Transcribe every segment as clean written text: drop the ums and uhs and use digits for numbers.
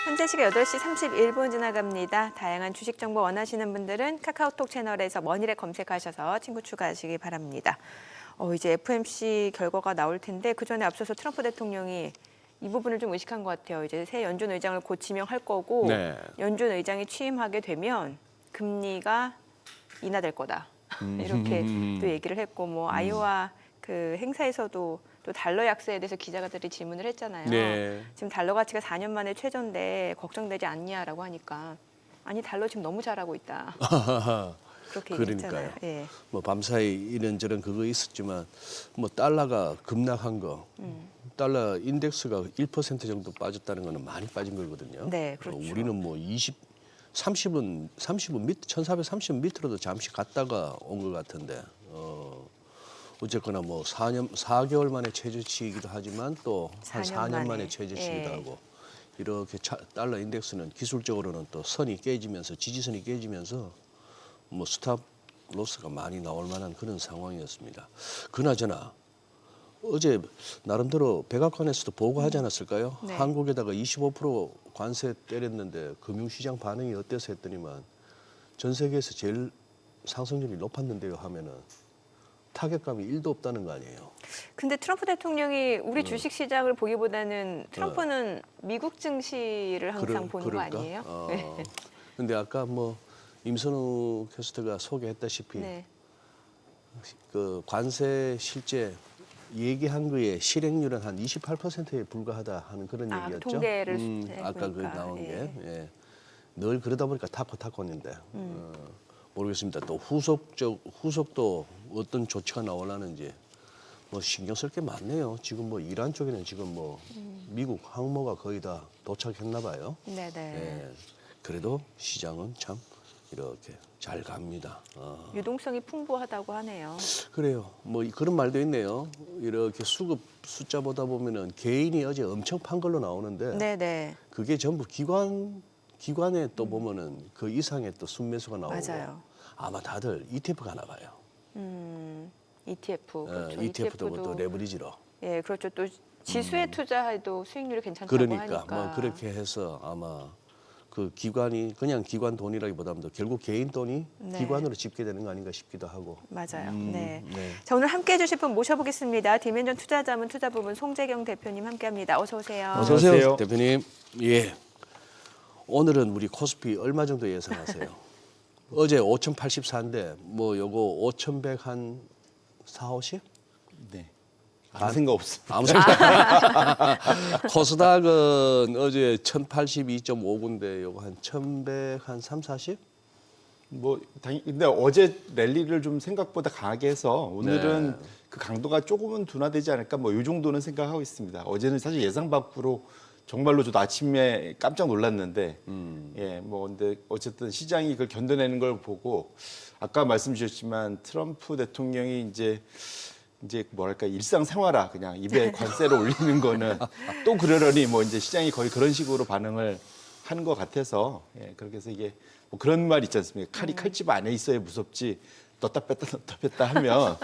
현재 시각 8시 31분 지나갑니다. 다양한 주식 정보 원하시는 분들은 카카오톡 채널에서 머니를 검색하셔서 친구 추가하시기 바랍니다. 이제 FOMC 결과가 나올 텐데 그 전에 앞서서 트럼프 대통령이 이 부분을 좀 의식한 것 같아요. 이제 새 연준 의장을 곧 지명할 거고 네. 연준 의장이 취임하게 되면 금리가 인하될 거다. 이렇게 또 얘기를 했고 뭐 아이오와 그 행사에서도 또 달러 약세에 대해서 기자들이 질문을 했잖아요. 네. 지금 달러 가치가 4년 만에 최저인데 걱정되지 않냐라고 하니까 아니 달러 지금 너무 잘하고 있다. 그렇게 얘기했잖아요. 그러니까요. 예. 뭐 밤사이 이런저런 그거 있었지만 뭐 달러가 급락한 거, 달러 인덱스가 1% 정도 빠졌다는 거는 많이 빠진 거거든요. 네, 그렇죠. 우리는 뭐 30은 밑 1430 밑으로도 잠시 갔다가 온 것 같은데 어쨌거나 뭐 4개월 만에 최저치이기도 하지만 또 한 4년 만에 최저치이기도 예. 하고 이렇게 달러 인덱스는 기술적으로는 또 선이 깨지면서 지지선이 깨지면서 뭐 스탑 로스가 많이 나올 만한 그런 상황이었습니다. 그나저나 어제 나름대로 백악관에서도 보고하지 않았을까요? 네. 한국에다가 25% 관세 때렸는데 금융시장 반응이 어때서 했더니만 전 세계에서 제일 상승률이 높았는데요 하면은 타격감이 1도 없다는 거 아니에요. 근데 트럼프 대통령이 우리 주식 시장을 보기보다는 트럼프는 미국 증시를 항상 보는 그럴까? 거 아니에요? 네. 근데 아까 뭐 임선우 캐스터가 소개했다시피 네. 그 관세 실제 얘기한 거에 실행률은 한 28%에 불과하다 하는 그런 얘기였죠. 통계를 아까 그 보니까, 나온 예. 게 예. 늘 그러다 보니까 타코타코인데 모르겠습니다. 또 후속도 어떤 조치가 나오려는지 뭐 신경 쓸 게 많네요. 지금 뭐 이란 쪽에는 지금 뭐 미국 항모가 거의 다 도착했나 봐요. 네네. 예. 그래도 시장은 참 이렇게 잘 갑니다. 유동성이 풍부하다고 하네요. 그래요. 뭐 그런 말도 있네요. 이렇게 수급 숫자 보다 보면은 개인이 어제 엄청 판 걸로 나오는데 네네. 그게 전부 기관에 또 보면은 그 이상의 또 순매수가 나오고 맞아요. 아마 다들 ETF 가나 봐요. ETF. 그렇죠. ETF도 또 레버리지로. 예, 그렇죠. 또 지수에 투자해도 수익률이 괜찮다고 그러니까 하니까. 뭐 그렇게 해서 아마 그 기관이 그냥 기관 돈이라기보다도 결국 개인 돈이 네. 기관으로 집계되는 거 아닌가 싶기도 하고. 맞아요. 네. 네. 자, 오늘 함께해 주실 분 모셔보겠습니다. 디멘전 투자자문 투자부문 송재경 대표님 함께합니다. 어서 오세요. 어서 오세요, 안녕하세요. 대표님. 예. 오늘은 우리 코스피 얼마 정도 예상하세요? 어제 5,084인데 뭐 요거 5,100 한 4, 50? 네. 아무 생각 없습니다. 아무 생각. 코스닥은 어제 1,082.59인데 요거 한 1,100 한 3, 40? 뭐 근데 어제 랠리를 좀 생각보다 강하게 해서 오늘은 네. 그 강도가 조금은 둔화되지 않을까 뭐 이 정도는 생각하고 있습니다. 어제는 사실 예상 밖으로 정말로 저도 아침에 깜짝 놀랐는데 예, 뭐 근데 어쨌든 시장이 그걸 견뎌내는 걸 보고 아까 말씀 주셨지만 트럼프 대통령이 이제 뭐랄까 일상생활화 그냥 입에 관세를 올리는 거는 또 그러려니 뭐 이제 시장이 거의 그런 식으로 반응을 한 것 같아서 예, 그렇게 해서 이게 뭐 그런 말 있지 않습니까? 칼이 칼집 안에 있어야 무섭지 넣다 뺐다 하면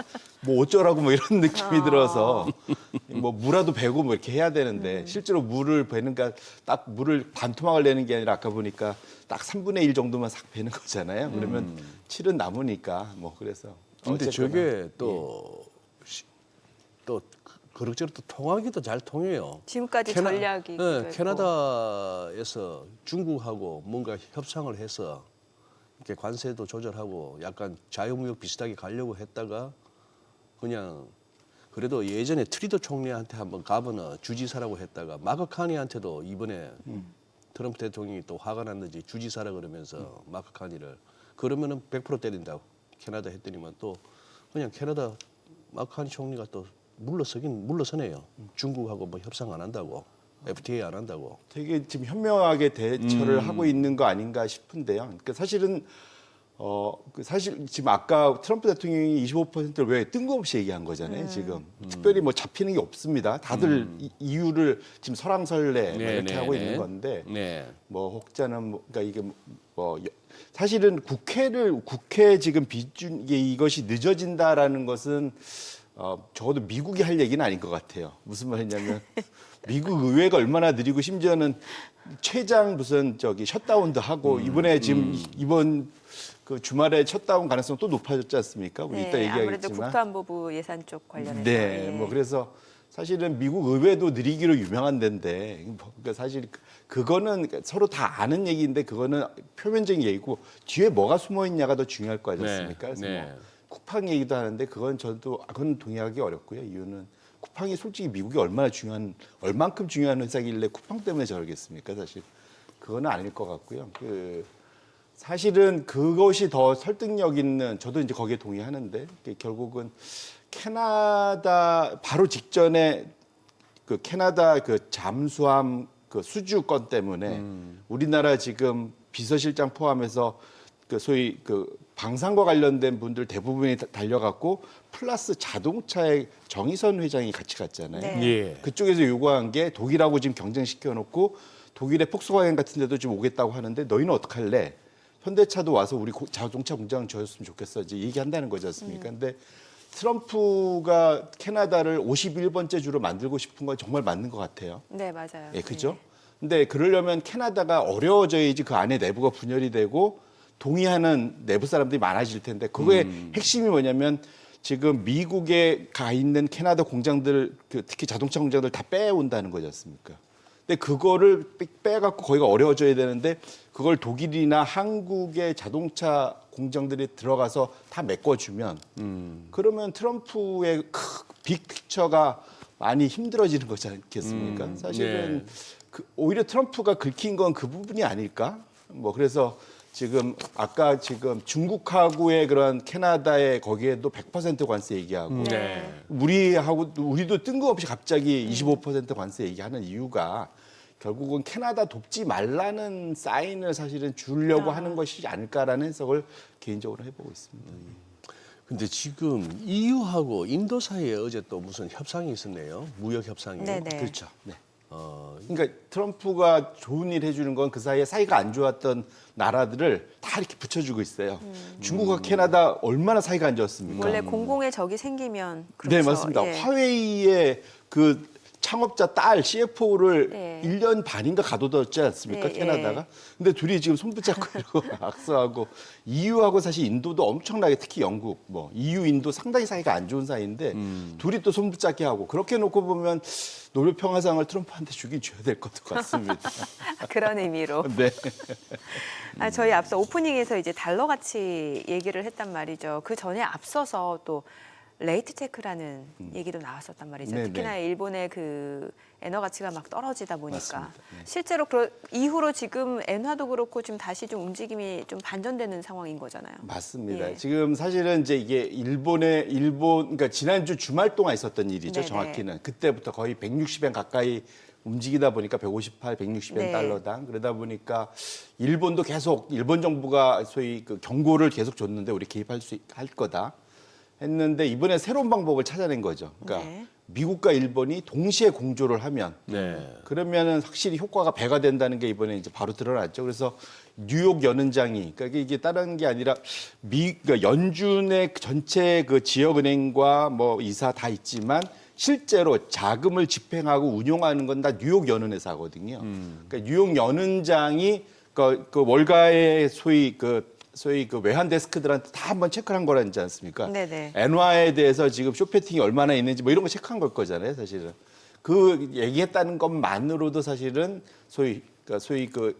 뭐 어쩌라고 뭐 이런 느낌이 들어서 뭐 무라도 베고 뭐 이렇게 해야 되는데 실제로 물을 베는가 딱 물을 반토막을 내는 게 아니라 아까 보니까 딱 3분의 1 정도만 싹 베는 거잖아요. 그러면 7은 남으니까 뭐 그래서 근데 어쨌거나. 저게 또 그럭저럭 또 통하기도 잘 통해요. 지금까지 전략이 캐나다에서 중국하고 뭔가 협상을 해서 이렇게 관세도 조절하고 약간 자유무역 비슷하게 가려고 했다가 그냥 그래도 예전에 트리도 총리한테 한번 가보나 주지사라고 했다가 마크 카니한테도 이번에 트럼프 대통령이 또 화가 났는지 주지사라 그러면서 마크 카니를 그러면은 100% 때린다고 캐나다 했더니만 또 그냥 캐나다 마크 카니 총리가 또 물러서네요. 중국하고 뭐 협상 안 한다고, FTA 안 한다고. 되게 지금 현명하게 대처를 하고 있는 거 아닌가 싶은데요. 그러니까 사실은 사실 지금 아까 트럼프 대통령이 25%를 왜 뜬금없이 얘기한 거잖아요. 지금 특별히 뭐 잡히는 게 없습니다. 다들 이유를 지금 설왕설래 뭐 이렇게 하고 있는 건데 네. 뭐 혹자는 뭐 그러니까 이게 뭐 사실은 국회 지금 이것이 늦어진다라는 것은 적어도 미국이 할 얘기는 아닌 것 같아요. 무슨 말이냐면 미국 의회가 얼마나 느리고 심지어는 최장 무슨 저기 셧다운도 하고 이번에 지금 이번 그 주말에 셧다운 가능성 또 높아졌지 않습니까? 우리 이따 네, 아무래도 얘기하겠지만. 국토안보부 예산 쪽 관련해서. 네, 예. 뭐 그래서 사실은 미국 의회도 느리기로 유명한 데인데 그러니까 사실 그거는 서로 다 아는 얘기인데 그거는 표면적인 얘기고 뒤에 뭐가 숨어 있냐가 더 중요할 거 아니겠습니까? 그래서 네. 뭐 쿠팡 얘기도 하는데 그건 동의하기 어렵고요. 이유는 쿠팡이 솔직히 미국이 얼만큼 중요한 회사길래 쿠팡 때문에 저러겠습니까? 사실 그거는 아닐 것 같고요. 사실은 그것이 더 설득력 있는 저도 이제 거기에 동의하는데 결국은 캐나다 바로 직전에 그 캐나다 그 잠수함 그 수주 건 때문에 우리나라 지금 비서실장 포함해서 그 소위 그 방산과 관련된 분들 대부분이 달려갔고 플러스 자동차의 정의선 회장이 같이 갔잖아요. 네. 예. 그쪽에서 요구한 게 독일하고 지금 경쟁시켜 놓고 독일의 폭스바겐 같은 데도 좀 오겠다고 하는데 너희는 어떡할래? 현대차도 와서 우리 자동차 공장 줘줬으면 좋겠어. 이제 얘기한다는 거지 않습니까? 근데 트럼프가 캐나다를 51번째 주로 만들고 싶은 건 정말 맞는 것 같아요. 네, 맞아요. 예, 그죠? 근데 그러려면 캐나다가 어려워져야지 그 안에 내부가 분열이 되고 동의하는 내부 사람들이 많아질 텐데 그거의 핵심이 뭐냐면 지금 미국에 가 있는 캐나다 공장들 특히 자동차 공장들 다 빼온다는 거지 않습니까? 근데 그거를 빼갖고 거기가 어려워져야 되는데 그걸 독일이나 한국의 자동차 공장들이 들어가서 다 메꿔주면 그러면 트럼프의 빅픽처가 많이 힘들어지는 거지 않겠습니까? 사실은 오히려 트럼프가 긁힌 건 그 부분이 아닐까? 뭐 그래서 지금 아까 지금 중국하고의 그런 캐나다의 거기에도 100% 관세 얘기하고 네. 우리도 뜬금없이 갑자기 25% 관세 얘기하는 이유가 결국은 캐나다 돕지 말라는 사인을 사실은 주려고 하는 것이지 않을까라는 해석을 개인적으로 해보고 있습니다. 근데 지금 EU하고 인도 사이에 어제 또 무슨 협상이 있었네요. 무역 협상이. 네네. 그렇죠. 네. 그러니까 트럼프가 좋은 일 해주는 건 그 사이에 사이가 안 좋았던 나라들을 다 이렇게 붙여주고 있어요. 중국과 캐나다 얼마나 사이가 안 좋았습니까? 원래 공공의 적이 생기면 네, 그렇죠. 맞습니다. 예. 화웨이의 그 창업자 딸 CFO를 예. 1년 반인가 가둬뒀지 않습니까? 예, 캐나다가. 예. 근데 둘이 지금 손 붙잡고 이러고 악수하고 EU하고 사실 인도도 엄청나게 특히 영국 뭐 EU 인도 상당히 사이가 안 좋은 사이인데 둘이 또 손 붙잡게 하고 그렇게 놓고 보면 노벨 평화상을 트럼프한테 주긴 줘야 될 것 같습니다. 그런 의미로. 네. 저희 앞서 오프닝에서 이제 달러 가치 얘기를 했단 말이죠. 그 전에 앞서서 또 레이트 체크라는 얘기도 나왔었단 말이죠. 네네. 특히나 일본의 그 엔화 가치가 막 떨어지다 보니까 맞습니다. 네. 실제로 이후로 지금 엔화도 그렇고 지금 다시 좀 움직임이 좀 반전되는 상황인 거잖아요. 맞습니다. 예. 지금 사실은 이제 이게 그러니까 지난주 주말 동안 있었던 일이죠. 네네. 정확히는 그때부터 거의 160엔 가까이 움직이다 보니까 158, 160엔 네. 달러당 그러다 보니까 일본도 계속 일본 정부가 소위 그 경고를 계속 줬는데 우리 할 거다 했는데 이번에 새로운 방법을 찾아낸 거죠. 그러니까 네. 미국과 일본이 동시에 공조를 하면 네. 그러면은 확실히 효과가 배가 된다는 게 이번에 이제 바로 드러났죠. 그래서 뉴욕 연은장이 그러니까 이게 다른 게 아니라 그러니까 연준의 전체 그 지역은행과 뭐 이사 다 있지만 실제로 자금을 집행하고 운용하는 건 다 뉴욕 연은에서 하거든요. 그러니까 뉴욕 연은장이 그 월가의 소위 그 외환 데스크들한테 다 한번 체크를 한 거라지 않습니까? 네네. 엔화에 대해서 지금 쇼패팅이 얼마나 있는지 뭐 이런 거 체크한 걸 거잖아요, 사실은. 그 얘기했다는 것만으로도 사실은 소위 그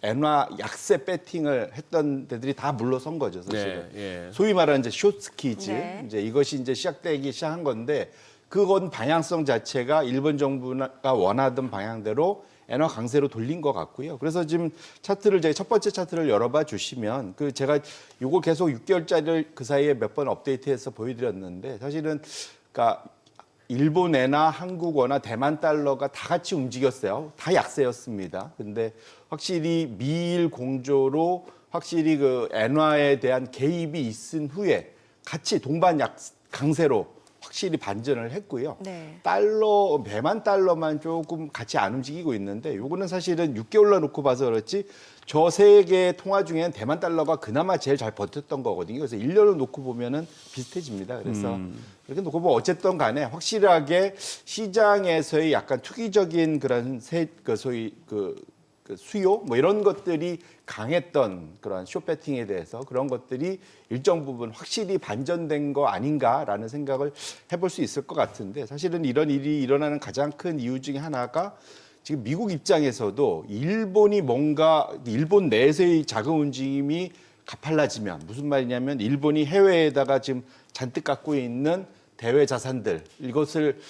엔화 약세 배팅을 했던 데들이 다 물러선 거죠, 사실은. 네, 예. 소위 말하는 이제 숏스키즈 네. 이제 이것이 이제 시작되기 시작한 건데 그건 방향성 자체가 일본 정부가 원하던 방향대로 엔화 강세로 돌린 것 같고요. 그래서 지금 차트를 제가 첫 번째 차트를 열어봐 주시면 제가 이거 계속 6개월짜리를 그 사이에 몇 번 업데이트해서 보여드렸는데 사실은 그러니까 일본 엔화, 한국 원화, 대만 달러가 다 같이 움직였어요. 다 약세였습니다. 근데 확실히 미일 공조로 확실히 그 엔화에 대한 개입이 있은 후에 같이 동반 강세로 확실히 반전을 했고요. 네. 달러 배만 달러만 조금 같이 안 움직이고 있는데 요거는 사실은 6개월로 놓고 봐서 그렇지 저 세 개 통화 중에는 대만 달러가 그나마 제일 잘 버텼던 거거든요. 그래서 1년을 놓고 보면은 비슷해집니다. 그래서 이렇게 놓고 보면 어쨌든 간에 확실하게 시장에서의 약간 투기적인 그런 소위 그 수요 뭐 이런 것들이 강했던 그런 숏배팅에 대해서 그런 것들이 일정 부분 확실히 반전된 거 아닌가라는 생각을 해볼 수 있을 것 같은데 사실은 이런 일이 일어나는 가장 큰 이유 중에 하나가 지금 미국 입장에서도 일본이 뭔가 일본 내에서의 자금 움직임이 가팔라지면 무슨 말이냐면 일본이 해외에다가 지금 잔뜩 갖고 있는 대외 자산들 이것을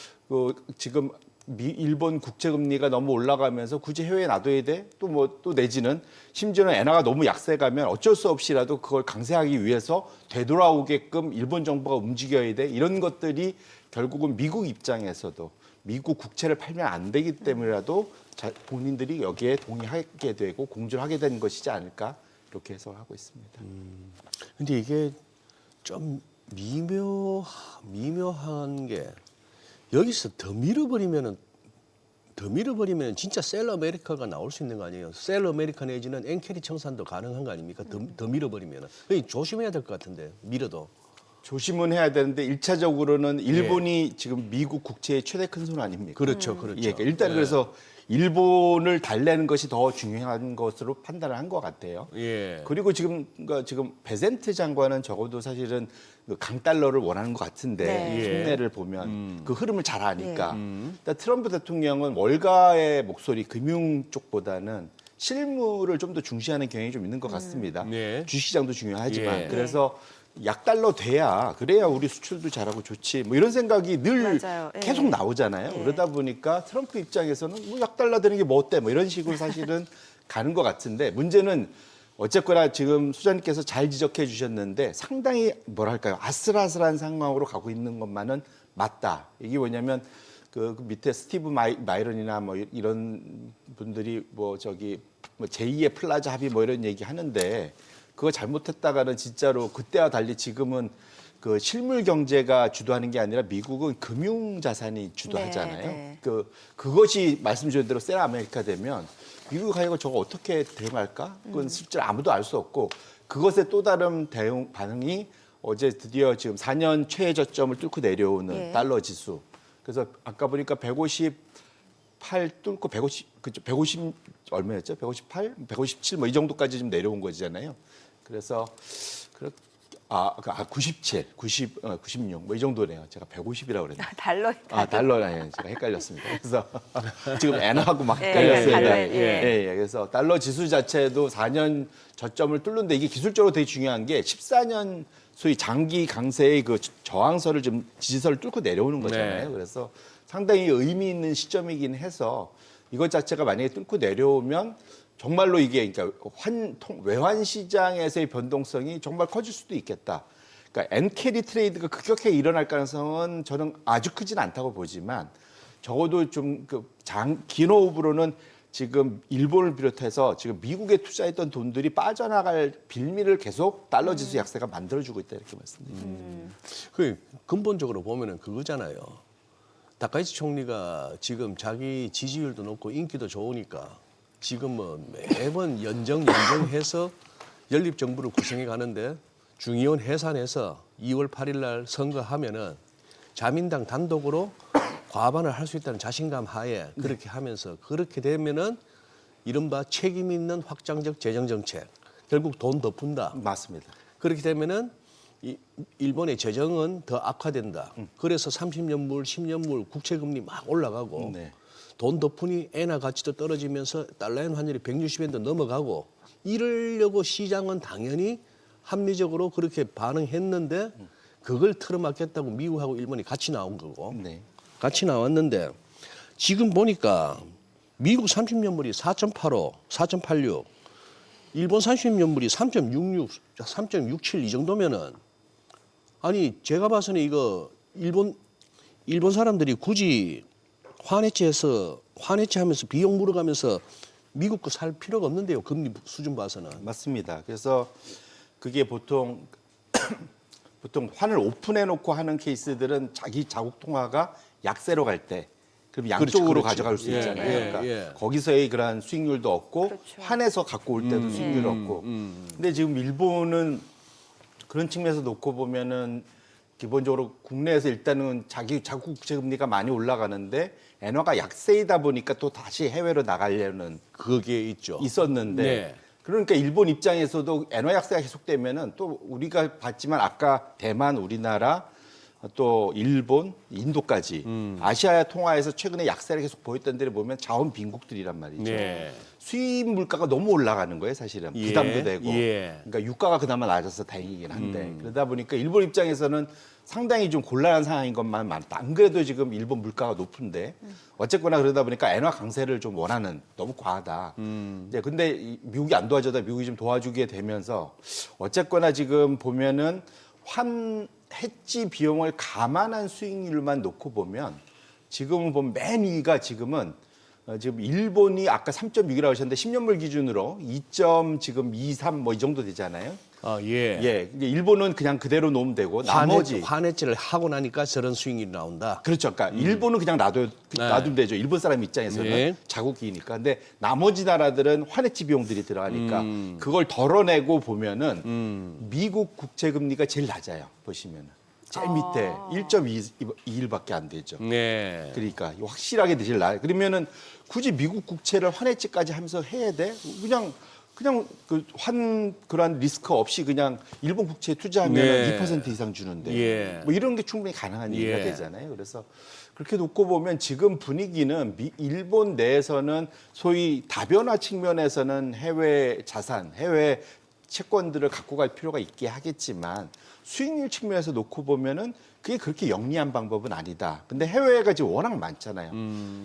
지금 일본 국채 금리가 너무 올라가면서 굳이 해외에 놔둬야 돼? 또 내지는 심지어는 엔화가 너무 약세가면 어쩔 수 없이라도 그걸 강세하기 위해서 되돌아오게끔 일본 정부가 움직여야 돼? 이런 것들이 결국은 미국 입장에서도 미국 국채를 팔면 안 되기 때문이라도 본인들이 여기에 동의하게 되고 공조를 하게 되는 것이지 않을까 이렇게 해석을 하고 있습니다. 근데 이게 좀 미묘한 게 여기서 더 밀어버리면 진짜 셀 아메리카가 나올 수 있는 거 아니에요? 셀 아메리카 내지는 엔캐리 청산도 가능한 거 아닙니까? 더 밀어버리면. 조심해야 될 것 같은데 밀어도. 조심은 해야 되는데 1차적으로는 일본이 지금 미국 국채의 최대 큰 손 아닙니까? 그렇죠, 그렇죠. 예, 그러니까 일단 그래서 일본을 달래는 것이 더 중요한 것으로 판단을 한 것 같아요. 예. 그리고 지금 베센트 장관은 적어도 사실은 그 강달러를 원하는 것 같은데 네. 속내를 보면 그 흐름을 잘 아니까. 네. 일단 트럼프 대통령은 월가의 목소리 금융 쪽보다는 실무를 좀 더 중시하는 경향이 좀 있는 것 같습니다. 네. 주시장도 중요하지만 예. 그래서 약달러 그래야 우리 수출도 잘하고 좋지 뭐 이런 생각이 늘 맞아요. 예. 계속 나오잖아요. 예. 그러다 보니까 트럼프 입장에서는 뭐 약달러 되는 게 뭐 어때 뭐 이런 식으로 사실은 가는 것 같은데 문제는 어쨌거나 지금 소장님께서 잘 지적해 주셨는데 상당히 뭐랄까요 아슬아슬한 상황으로 가고 있는 것만은 맞다. 이게 뭐냐면 그 밑에 스티브 마이런이나 뭐 이런 분들이 뭐 제2의 플라자 합의 뭐 이런 얘기 하는데 그거 잘못했다가는 진짜로 그때와 달리 지금은 그 실물 경제가 주도하는 게 아니라 미국은 금융 자산이 주도하잖아요. 네. 그것이 말씀 주신 대로 셀 아메리카 되면 미국 가지고 저거 어떻게 대응할까? 그건 실제로 아무도 알 수 없고 그것의 또 다른 반응이 어제 드디어 지금 4년 최애 저점을 뚫고 내려오는 예. 달러 지수. 그래서 아까 보니까 158 뚫고 150 얼마였죠? 158, 157 뭐 이 정도까지 좀 내려온 거잖아요. 그래서 97, 96 뭐 이 정도네요. 제가 150이라고 그랬는데. 달러. 달러네. 제가 헷갈렸습니다. 그래서 지금 엔화하고 막 예, 헷갈렸어요. 달러, 예. 그래서 달러 지수 자체도 4년 저점을 뚫는데 이게 기술적으로 되게 중요한 게 14년 소위 장기 강세의 그 저항선을 좀 지지선을 뚫고 내려오는 거잖아요. 네. 그래서 상당히 의미 있는 시점이긴 해서 이것 자체가 만약에 뚫고 내려오면 정말로 이게 그러니까 외환 시장에서의 변동성이 정말 커질 수도 있겠다. 그러니까 엔캐리 트레이드가 급격하게 일어날 가능성은 저는 아주 크진 않다고 보지만 적어도 좀 긴 호흡으로는 지금 일본을 비롯해서 지금 미국에 투자했던 돈들이 빠져나갈 빌미를 계속 달러 지수 약세가 만들어주고 있다 이렇게 말씀드립니다. 그 근본적으로 보면은 그거잖아요. 다카이치 총리가 지금 자기 지지율도 높고 인기도 좋으니까 지금 뭐 매번 연정해서 연립 정부를 구성해 가는데 중의원 해산해서 2월 8일 날 선거하면은 자민당 단독으로 과반을 할 수 있다는 자신감 하에 그렇게 하면서 그렇게 되면은 이른바 책임 있는 확장적 재정 정책 결국 돈 더 푼다. 맞습니다. 그렇게 되면은 일본의 재정은 더 악화된다. 그래서 30년물, 10년물 국채 금리 막 올라가고 네. 돈 더 푸니 엔화 가치도 떨어지면서 달러엔 환율이 160엔도 넘어가고 이러려고 시장은 당연히 합리적으로 그렇게 반응했는데 그걸 틀어막겠다고 미국하고 일본이 같이 나온 거고 네. 같이 나왔는데 지금 보니까 미국 30년물이 4.85, 4.86 일본 30년물이 3.66, 3.67 이 정도면은 아니 제가 봐서는 이거 일본 사람들이 굳이 환해체하면서 비용 물어가면서 미국 거 살 필요가 없는데요. 금리 수준 봐서는. 맞습니다. 그래서 그게 보통 보통 환을 오픈해 놓고 하는 케이스들은 자기 자국 통화가 약세로 갈 때 그럼 양쪽으로 그렇죠. 가져갈 수 예, 있잖아요. 예, 그러니까 예. 거기서의 그러한 수익률도 없고 그렇죠. 환에서 갖고 올 때도 수익률이 없고. 근데 지금 일본은 그런 측면에서 놓고 보면은 기본적으로 국내에서 일단은 자국 국채 금리가 많이 올라가는데 엔화가 약세이다 보니까 또 다시 해외로 나가려는 그게 있죠. 있었는데 네. 그러니까 일본 입장에서도 엔화 약세가 계속되면은 또 우리가 봤지만 아까 대만, 우리나라 또 일본, 인도까지 아시아 통화에서 최근에 약세를 계속 보였던 데를 보면 자원 빈국들이란 말이죠. 네. 수입 물가가 너무 올라가는 거예요, 사실은. 예, 부담도 되고. 예. 그러니까 유가가 그나마 낮아서 다행이긴 한데 그러다 보니까 일본 입장에서는 상당히 좀 곤란한 상황인 것만 많다. 안 그래도 지금 일본 물가가 높은데 어쨌거나 그러다 보니까 엔화 강세를 좀 원하는 너무 과하다. 이제 근데 미국이 안 도와주다 미국이 좀 도와주게 되면서 어쨌거나 지금 보면은 환 해지 비용을 감안한 수익률만 놓고 보면 지금은 보면 맨 위가 지금은 지금 일본이 아까 3.6이라고 하셨는데 10년물 기준으로 2.23 뭐 이 정도 되잖아요. 아, 예. 예. 이제 일본은 그냥 그대로 놓으면 되고 나머지 환해지를 하고 나니까 저런 수익이 나온다. 그렇죠. 그러니까 일본은 그냥 놔두면 되죠. 일본 사람 입장에서는 네. 자국이니까. 근데 나머지 나라들은 환해지 비용들이 들어가니까 그걸 덜어내고 보면은 미국 국채 금리가 제일 낮아요. 보시면은 제일 밑에 1.21밖에 안 되죠. 네. 그러니까 확실하게 제일 낮아요. 그러면은 굳이 미국 국채를 환해지까지 하면서 해야 돼? 그냥 그 그런 리스크 없이 그냥 일본 국채에 투자하면 네. 2% 이상 주는데 예. 뭐 이런 게 충분히 가능한 얘기가 예. 되잖아요. 그래서 그렇게 놓고 보면 지금 분위기는 일본 내에서는 소위 다변화 측면에서는 해외 자산, 해외 채권들을 갖고 갈 필요가 있게 하겠지만 수익률 측면에서 놓고 보면은 그게 그렇게 영리한 방법은 아니다. 근데 해외가 지금 워낙 많잖아요.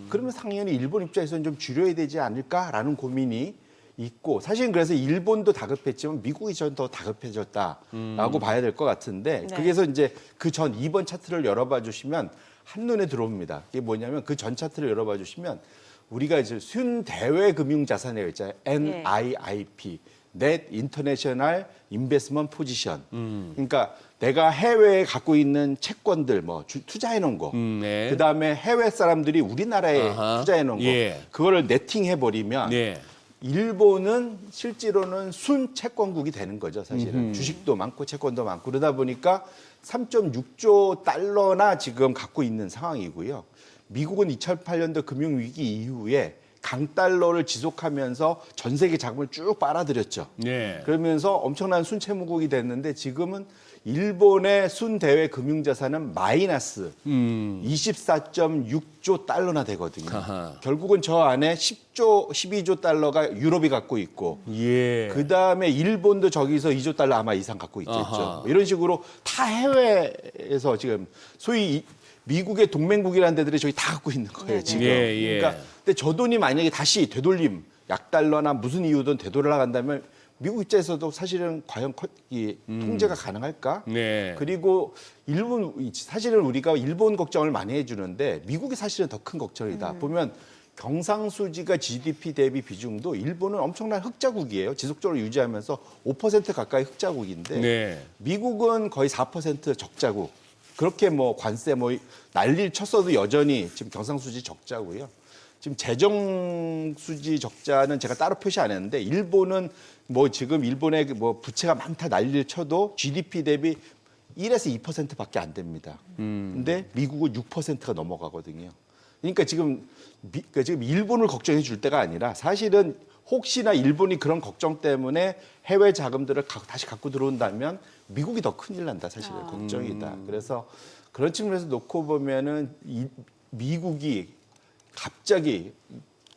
그러면 당연히 일본 입장에서는 좀 줄여야 되지 않을까라는 고민이 있고 사실은 그래서 일본도 다급했지만 미국이 전 더 다급해졌다라고 봐야 될 것 같은데 네. 그래서 이제 그 전 2번 차트를 열어봐 주시면 한눈에 들어옵니다. 이게 뭐냐면 그 전 차트를 열어봐 주시면 우리가 이제 순대외 금융자산이라고 있잖아요. NIIP. Net International Investment Position. 그러니까 내가 해외에 갖고 있는 채권들 뭐 투자해 놓은 거. 네. 그다음에 해외 사람들이 우리나라에 아하. 투자해 놓은 거. 예. 그거를 네팅해 버리면 네. 일본은 실제로는 순 채권국이 되는 거죠, 사실은. 주식도 많고 채권도 많고 그러다 보니까 3.6조 달러나 지금 갖고 있는 상황이고요. 미국은 2008년도 금융위기 이후에 강달러를 지속하면서 전 세계 자금을 쭉 빨아들였죠. 네. 그러면서 엄청난 순채무국이 됐는데 지금은 일본의 순대외 금융자산은 마이너스 24.6조 달러나 되거든요. 아하. 결국은 저 안에 12조 달러가 유럽이 갖고 있고 예. 그다음에 일본도 저기서 2조 달러 아마 이상 갖고 있겠죠. 아하. 이런 식으로 다 해외에서 지금 소위 미국의 동맹국이라는 데들이 저기 다 갖고 있는 거예요, 네네. 지금. 예, 예. 그러니까 근데 저 돈이 만약에 다시 되돌림, 약달러나 무슨 이유든 되돌아간다면 미국 입장에서도 사실은 과연 이 통제가 가능할까? 네. 그리고 일본 사실은 우리가 일본 걱정을 많이 해주는데 미국이 사실은 더 큰 걱정이다. 보면 경상수지가 GDP 대비 비중도 일본은 엄청난 흑자국이에요. 지속적으로 유지하면서 5% 가까이 흑자국인데 네. 미국은 거의 4% 적자국. 그렇게 뭐 관세 뭐 난리를 쳤어도 여전히 지금 경상수지 적자고요. 지금 재정수지 적자는 제가 따로 표시 안 했는데 일본은 뭐 지금 일본의 뭐 부채가 많다 난리를 쳐도 GDP 대비 1에서 2%밖에 안 됩니다. 근데 미국은 6%가 넘어가거든요. 그러니까 지금 지금 일본을 걱정해 줄 때가 아니라 사실은 혹시나 일본이 그런 걱정 때문에 해외 자금들을 다시 갖고 들어온다면 미국이 더 큰일 난다. 사실은 걱정이다. 그래서 그런 측면에서 놓고 보면은 미국이 갑자기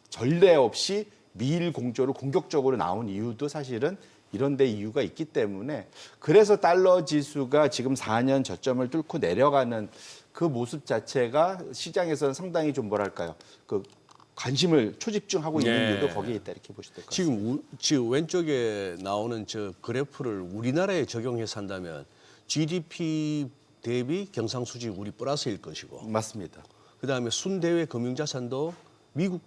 전례 없이 미일 공조로 공격적으로 나온 이유도 사실은 이런 데 이유가 있기 때문에 그래서 달러 지수가 지금 4년 저점을 뚫고 내려가는 그 모습 자체가 시장에서는 상당히 좀 뭐랄까요? 그 관심을 초집중하고 있는 네. 이유도 거기에 있다 이렇게 보실 될 것 같습니다. 지금 왼쪽에 나오는 저 그래프를 우리나라에 적용해서 한다면 GDP 대비 경상수지 우리 플러스일 것이고 맞습니다. 그다음에 순대외 금융자산도 미국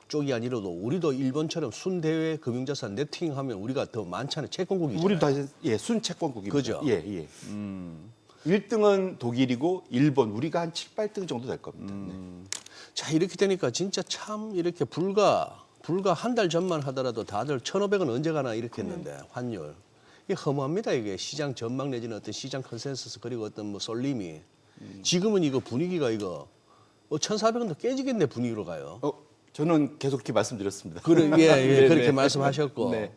쪽이 아니라도 우리도 일본처럼 순대외 금융자산 네팅하면 우리가 더 많잖아요. 채권국이잖아요. 우리 다시 순채권국입니다. 그죠? 예, 예. 1등은 독일이고 일본, 우리가 한 7, 8등 정도 될 겁니다. 네. 자, 이렇게 되니까 진짜 참 이렇게 불과 한 달 전만 하더라도 다들 1,500원 언제 가나 이렇게 했는데 환율. 이게 허무합니다. 이게 시장 전망 내지는 어떤 시장 컨센서스 그리고 어떤 뭐 쏠림이. 지금은 이거 분위기가 이거 1,400원도 깨지겠네 분위기로 가요. 저는 계속 이렇게 말씀드렸습니다. 예, 그렇게 네. 말씀하셨고. 네.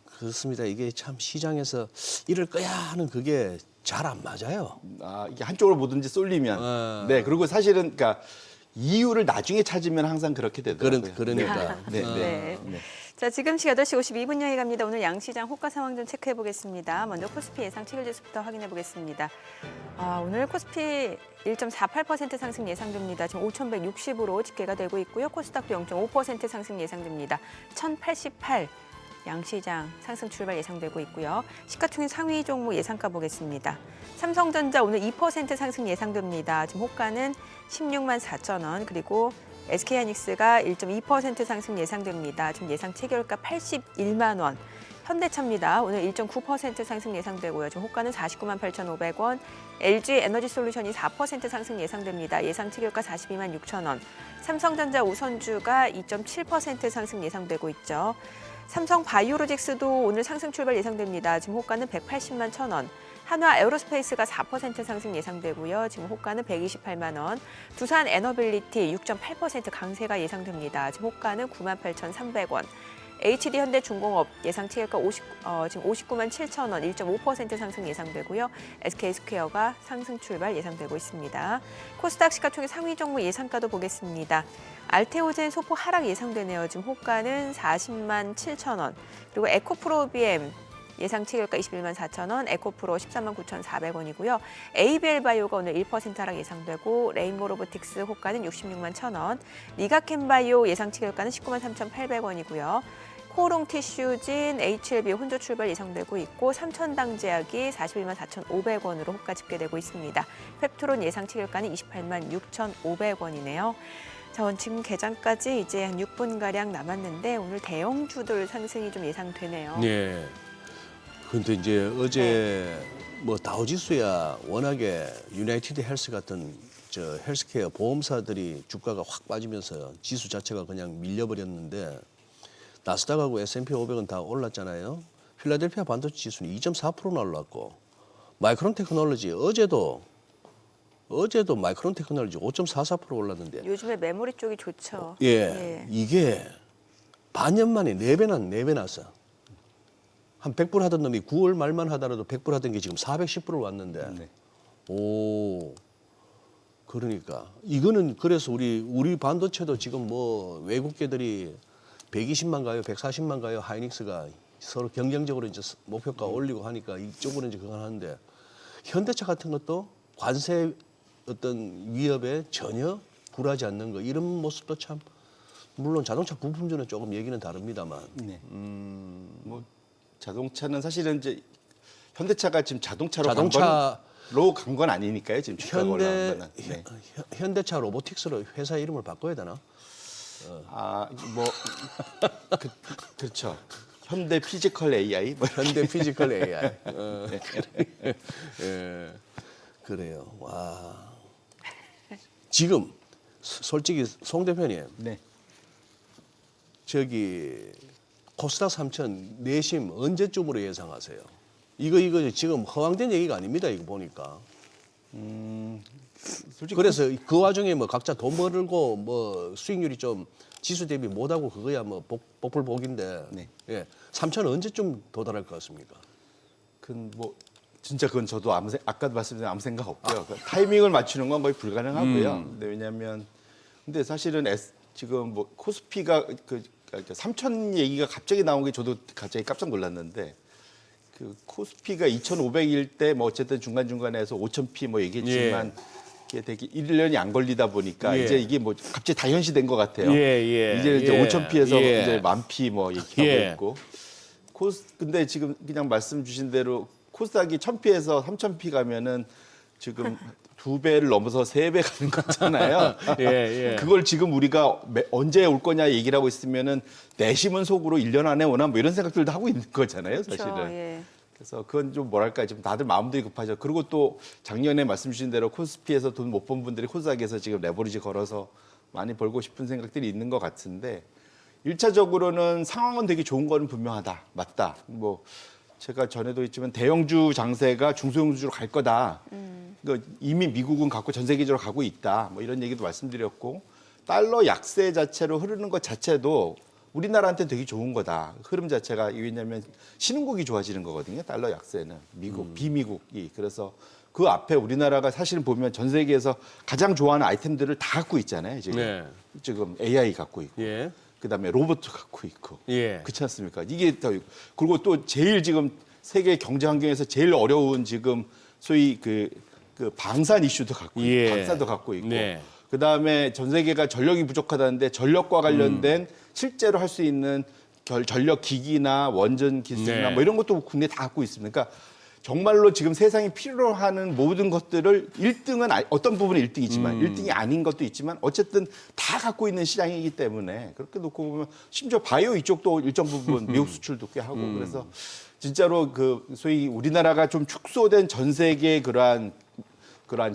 그렇습니다. 이게 참 시장에서 이럴 거야 하는 그게 잘 안 맞아요. 이게 한쪽으로 뭐든지 쏠리면. 네, 그리고 사실은 그러니까 이유를 나중에 찾으면 항상 그렇게 되더라고요. 그러니까. 네, 네. 네. 네. 자, 지금 시각 8시 52분 향해 갑니다. 오늘 양시장 호가 상황 좀 체크해 보겠습니다. 먼저 코스피 예상 7일 지수부터 확인해 보겠습니다. 오늘 코스피 1.48% 상승 예상됩니다. 지금 5,160으로 집계가 되고 있고요. 코스닥도 0.5% 상승 예상됩니다. 1,088 양시장 상승 출발 예상되고 있고요. 시가총액 상위 종목 예상가 보겠습니다. 삼성전자 오늘 2% 상승 예상됩니다. 지금 호가는 16만 4천 원, 그리고 SK하이닉스가 1.2% 상승 예상됩니다. 지금 예상 체결가 81만 원. 현대차입니다. 오늘 1.9% 상승 예상되고요. 지금 호가는 49만 8,500원. LG에너지솔루션이 4% 상승 예상됩니다. 예상 체결가 42만 6천 원. 삼성전자 우선주가 2.7% 상승 예상되고 있죠. 삼성 바이오로직스도 오늘 상승 출발 예상됩니다. 지금 호가는 180만 1천 원. 한화 에어로스페이스가 4% 상승 예상되고요. 지금 호가는 128만 원. 두산 에너빌리티 6.8% 강세가 예상됩니다. 지금 호가는 9만 8,300원. HD 현대중공업 예상 체결가 지금 59만 7천 원, 1.5% 상승 예상되고요. SK스퀘어가 상승 출발 예상되고 있습니다. 코스닥 시가총액 상위 종목 예상가도 보겠습니다. 알테오젠 소폭 하락 예상되네요. 지금 호가는 40만 7천 원. 그리고 에코프로비엠 예상 체결가 21만 4천 원, 에코프로 13만 9,400원이고요. ABL바이오가 오늘 1% 하락 예상되고 레인보로보틱스 호가는 66만 1천 원, 리가캠바이오 예상 체결가는 19만 3,800원이고요. 코롱티슈진 HLB 혼조 출발 예상되고 있고 삼천당제약이 41만 4,500원으로 호가 집계되고 있습니다. 펩트론 예상 체결가는 28만 6,500원이네요. 자, 지금 개장까지 이제 한 6분가량 남았는데 오늘 대형주들 상승이 좀 예상되네요. 네. 근데 이제 어제 뭐 다우지수야 워낙에 유나이티드 헬스 같은 저 헬스케어 보험사들이 주가가 확 빠지면서 지수 자체가 그냥 밀려버렸는데 나스닥하고 S&P 500은 다 올랐잖아요. 필라델피아 반도체 지수는 2.4%나 올랐고 마이크론 테크놀로지 어제도 마이크론 테크놀로지 5.44% 올랐는데 요즘에 메모리 쪽이 좋죠. 예. 이게 반년 만에 4배 났어. 한 100불 하던 놈이 9월 말만 하더라도 100불 하던 게 지금 410불을 왔는데. 네. 오. 그러니까 이거는 그래서 우리 반도체도 지금 뭐 외국계들이 120만 가요, 140만 가요, 하이닉스가 서로 경쟁적으로 이제 목표가 올리고 하니까 이쪽으로 이제 그거 하는데 현대차 같은 것도 관세 어떤 위협에 전혀 굴하지 않는 거 이런 모습도 참 물론 자동차 부품주는 조금 얘기는 다릅니다만. 네. 뭐 자동차는 사실은 이제 현대차가 지금 자동차로 간 건 아니니까요. 지금 주가가 올라간 거는. 네. 현대차 로보틱스로 회사 이름을 바꿔야 되나? 뭐 그렇죠. 현대 피지컬 AI. 뭐 현대 피지컬 AI. 예, 그래요. 와. 지금 솔직히 송 대표님, 네. 저기 코스닥 3천 내심 언제쯤으로 예상하세요? 이거 지금 허황된 얘기가 아닙니다. 이거 보니까. 솔직히 그래서 그 와중에 뭐 각자 돈 벌고 뭐 수익률이 좀 지수 대비 못하고 그거야 뭐 복불복인데. 네. 예, 3천 언제쯤 도달할 것 같습니까? 뭐 진짜 그건 저도 아까도 말씀드린 아무 생각 없고요. 그 타이밍을 맞추는 건 거의 불가능하고요. 근데 왜냐하면 근데 사실은 지금 뭐 코스피가 그 3천 얘기가 갑자기 나온 게 저도 갑자기 깜짝 놀랐는데 그 코스피가 2,500일 때 뭐 어쨌든 중간중간에서 5,000피 뭐 얘기했지만 이게 되게 1년이 안 걸리다 보니까 이제 이게 뭐 갑자기 다 현시된 것 같아요. 이제 5,000피에서 이제 10,000피 뭐 얘기하고 있고 근데 지금 그냥 말씀 주신 대로 코스닥이 1,000피에서 3,000피 가면은 지금 2배를 넘어서 3배 가는 거잖아요. 그걸 지금 우리가 언제 올 거냐 얘기를 하고 있으면은 내심은 속으로 1년 안에 오나 뭐 이런 생각들도 하고 있는 거잖아요, 사실은. 그렇죠. 예. 그래서 그건 좀 뭐랄까 좀 다들 마음들이 급하죠. 그리고 또 작년에 말씀 주신 대로 코스피에서 돈 못 번 분들이 코스닥에서 지금 레버리지 걸어서 많이 벌고 싶은 생각들이 있는 것 같은데 1차적으로는 상황은 되게 좋은 거는 분명하다. 맞다. 뭐 제가 전에도 했지만 대형주 장세가 중소형주로 갈 거다. 이미 미국은 갖고 전 세계적으로 가고 있다. 뭐 이런 얘기도 말씀드렸고 달러 약세 자체로 흐르는 것 자체도 우리나라한테 되게 좋은 거다. 흐름 자체가 왜냐하면 신흥국이 좋아지는 거거든요. 달러 약세는 미국, 비미국이. 그래서 그 앞에 우리나라가 사실 보면 전 세계에서 가장 좋아하는 아이템들을 다 갖고 있잖아요. 지금, 네. 지금 AI 갖고 있고, 예. 그다음에 로봇 갖고 있고, 예. 그렇지 않습니까? 이게 더 그리고 또 제일 지금 세계 경제 환경에서 제일 어려운 지금 소위 그 방산 이슈도 갖고 있고, 예. 방사도 갖고 있고. 네. 그다음에 전 세계가 전력이 부족하다는데 전력과 관련된 실제로 할 수 있는 전력 기기나 원전 기술이나 네. 뭐 이런 것도 국내에 다 갖고 있습니다. 그러니까 정말로 지금 세상이 필요로 하는 모든 것들을 1등은 어떤 부분은 1등이지만 1등이 아닌 것도 있지만 어쨌든 다 갖고 있는 시장이기 때문에 그렇게 놓고 보면 심지어 바이오 이쪽도 일정 부분 미국 수출도 꽤 하고 그래서 진짜로 그 소위 우리나라가 좀 축소된 전 세계의 그러한